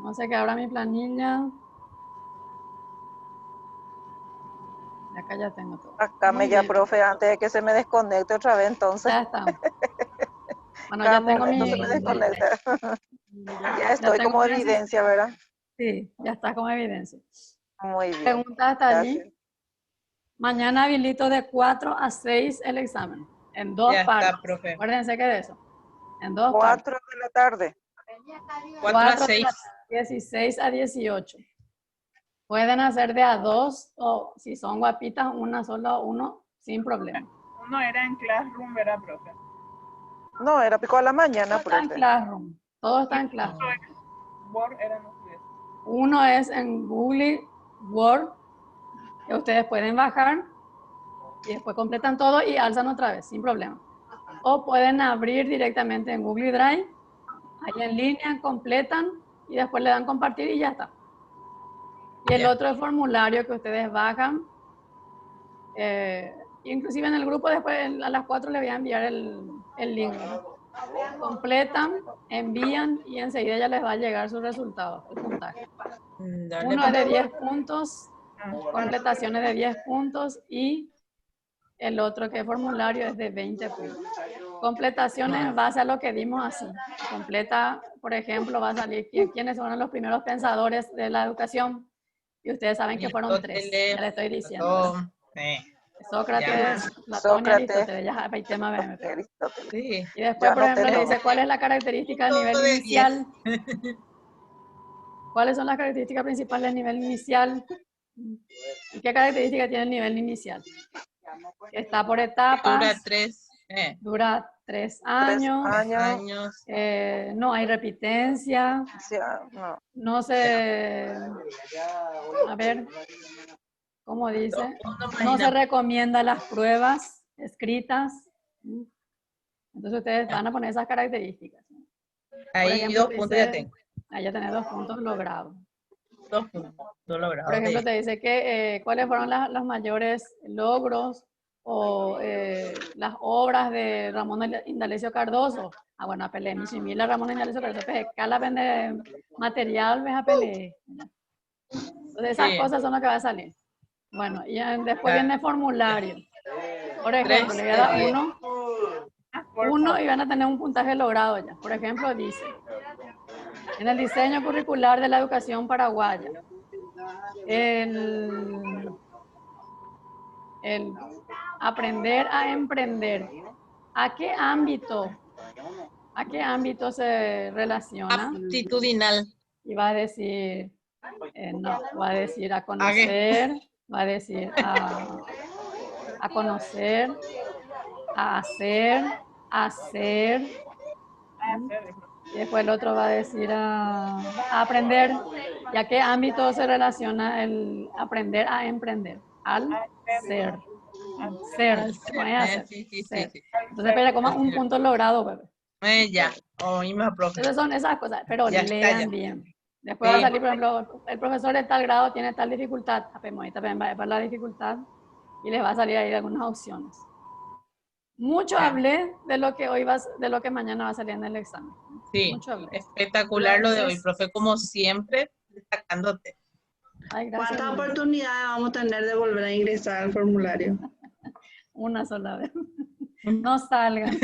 No sé que abra mi planilla. Acá ya tengo todo. Acá me ya, profe, antes de que se me desconecte otra vez, entonces. Ya está. Bueno, ya tengo mi... Se me desconecta. Ya estoy como evidencia, ¿verdad? Sí, ya está como evidencia. Muy bien. Pregunta hasta allí. Mañana habilito de 4 a 6 el examen. En 2 partes. Está, profe. Acuérdense que de eso. En 2 4 partes. de la tarde. 4 a 6. 16 a 18. Pueden hacer de a 2 o si son guapitas, una sola o uno sin problema. Uno era en Classroom, ¿verdad, profe? No, era pico a la mañana, Todo está en Classroom. Todo está en Classroom. Word era en ustedes. Uno es en Google Word, que ustedes pueden bajar y después completan todo y alzan otra vez, sin problema. O pueden abrir directamente en Google Drive, ahí en línea, completan y después le dan compartir y ya está. Y el otro es formulario que ustedes bajan. Inclusive en el grupo después a las 4 le voy a enviar el link. Completan, envían y enseguida ya les va a llegar su resultado, el puntaje. Uno es de 10 puntos, completaciones de 10 puntos y el otro que es formulario es de 20 puntos. Completaciones en base a lo que dimos así. Completa, por ejemplo, va a salir quiénes fueron los primeros pensadores de la educación. Y ustedes saben que fueron 3. Ya le estoy diciendo. Sócrates, Platón y Aristóteles. Ya hay tema. Sí. Y después, por ejemplo, le dice cuál es la característica del nivel inicial. ¿Cuáles son las características principales del nivel inicial? ¿Y qué característica tiene el nivel inicial? Está por etapas. Dura 3 años. No hay repitencia. No se... A ver, ¿cómo dice? No se recomienda las pruebas escritas. Entonces ustedes van a poner esas características. Ahí ejemplo, 2 puntos ya tengo. Ahí ya tenés 2 puntos logrados. 2 puntos logrados. Por ejemplo, te dice que cuáles fueron los mayores logros o las obras de Ramón Indalecio Cardoso. Ah, bueno, apelé, Michimila, Ramón Indalecio Cardoso, pues, cala vende material, ves apelé. Entonces esas cosas son lo que va a salir. Bueno, y después viene formulario. Por ejemplo, le voy a dar uno y van a tener un puntaje logrado ya. Por ejemplo, dice, en el diseño curricular de la educación paraguaya, el aprender a emprender, ¿a qué ámbito se relaciona? Aptitudinal. Y va a decir, no, va a decir a conocer, va a decir a conocer, a hacer, y después el otro va a decir a aprender. ¿Y a qué ámbito se relaciona el aprender a emprender? Al ser. Ser. No es hacer. Ser. Entonces, espera, como un punto logrado, bebé. Ya, oímos, profe. Entonces son esas cosas, pero Ya lean está, bien. Después va a salir, por ejemplo, el profesor de tal grado tiene tal dificultad. Ahorita va a ver la dificultad y les va a salir ahí algunas opciones. Mucho hablé de lo que de lo que mañana va a salir en el examen. Sí, espectacular lo de hoy, profe, como siempre, destacándote. Ay, gracias. ¿Cuántas oportunidades vamos a tener de volver a ingresar al formulario? Una sola vez. No salgan.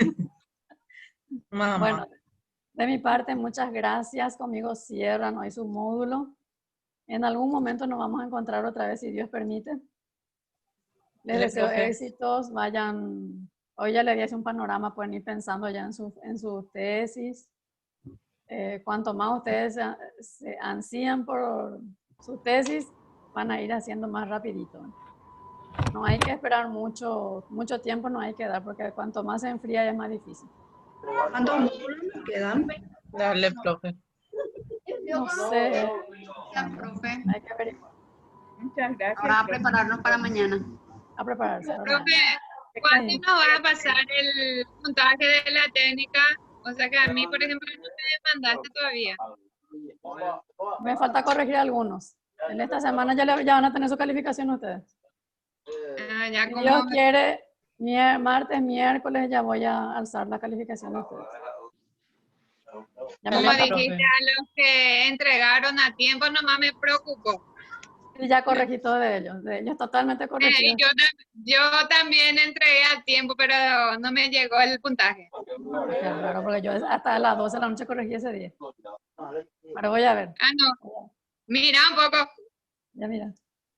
Bueno, de mi parte, muchas gracias. Conmigo cierran hoy su módulo. En algún momento nos vamos a encontrar otra vez, si Dios permite. Les deseo éxitos. Vayan... Hoy ya les di un panorama, pueden ir pensando ya en su tesis. Cuanto más ustedes se ansían por su tesis, van a ir haciendo más rapidito. No hay que esperar mucho tiempo, no hay que dar, porque cuanto más se enfría es más difícil. ¿Cuántos módulos quedan? Dale, profe. No sé. Profe. Hay que averiguar. Muchas gracias. Ahora a prepararnos para mañana. A prepararse. Profe, ¿cuándo nos va a pasar el puntaje de la técnica? O sea que a mí, por ejemplo, no me mandaste todavía. Me falta corregir algunos. En esta semana ya van a tener su calificación ustedes. Ya Si como... Dios quiere, Martes, miércoles ya voy a alzar la calificación de ustedes. Ya me Como falta, dijiste, profe. a los que entregaron a tiempo nomás me preocupó. Y ya corregí todo de ellos totalmente corregidos. Yo también entregué a tiempo, pero no me llegó el puntaje. Claro, porque yo hasta las 12 de la noche corregí ese día. Ahora voy a ver. Ah, no. Mira un poco. Ya mira.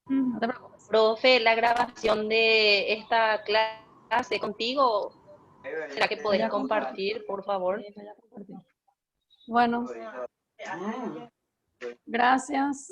No te preocupes. Profe, la grabación de esta clase contigo, ¿será que podés compartir, por favor? Bueno, gracias.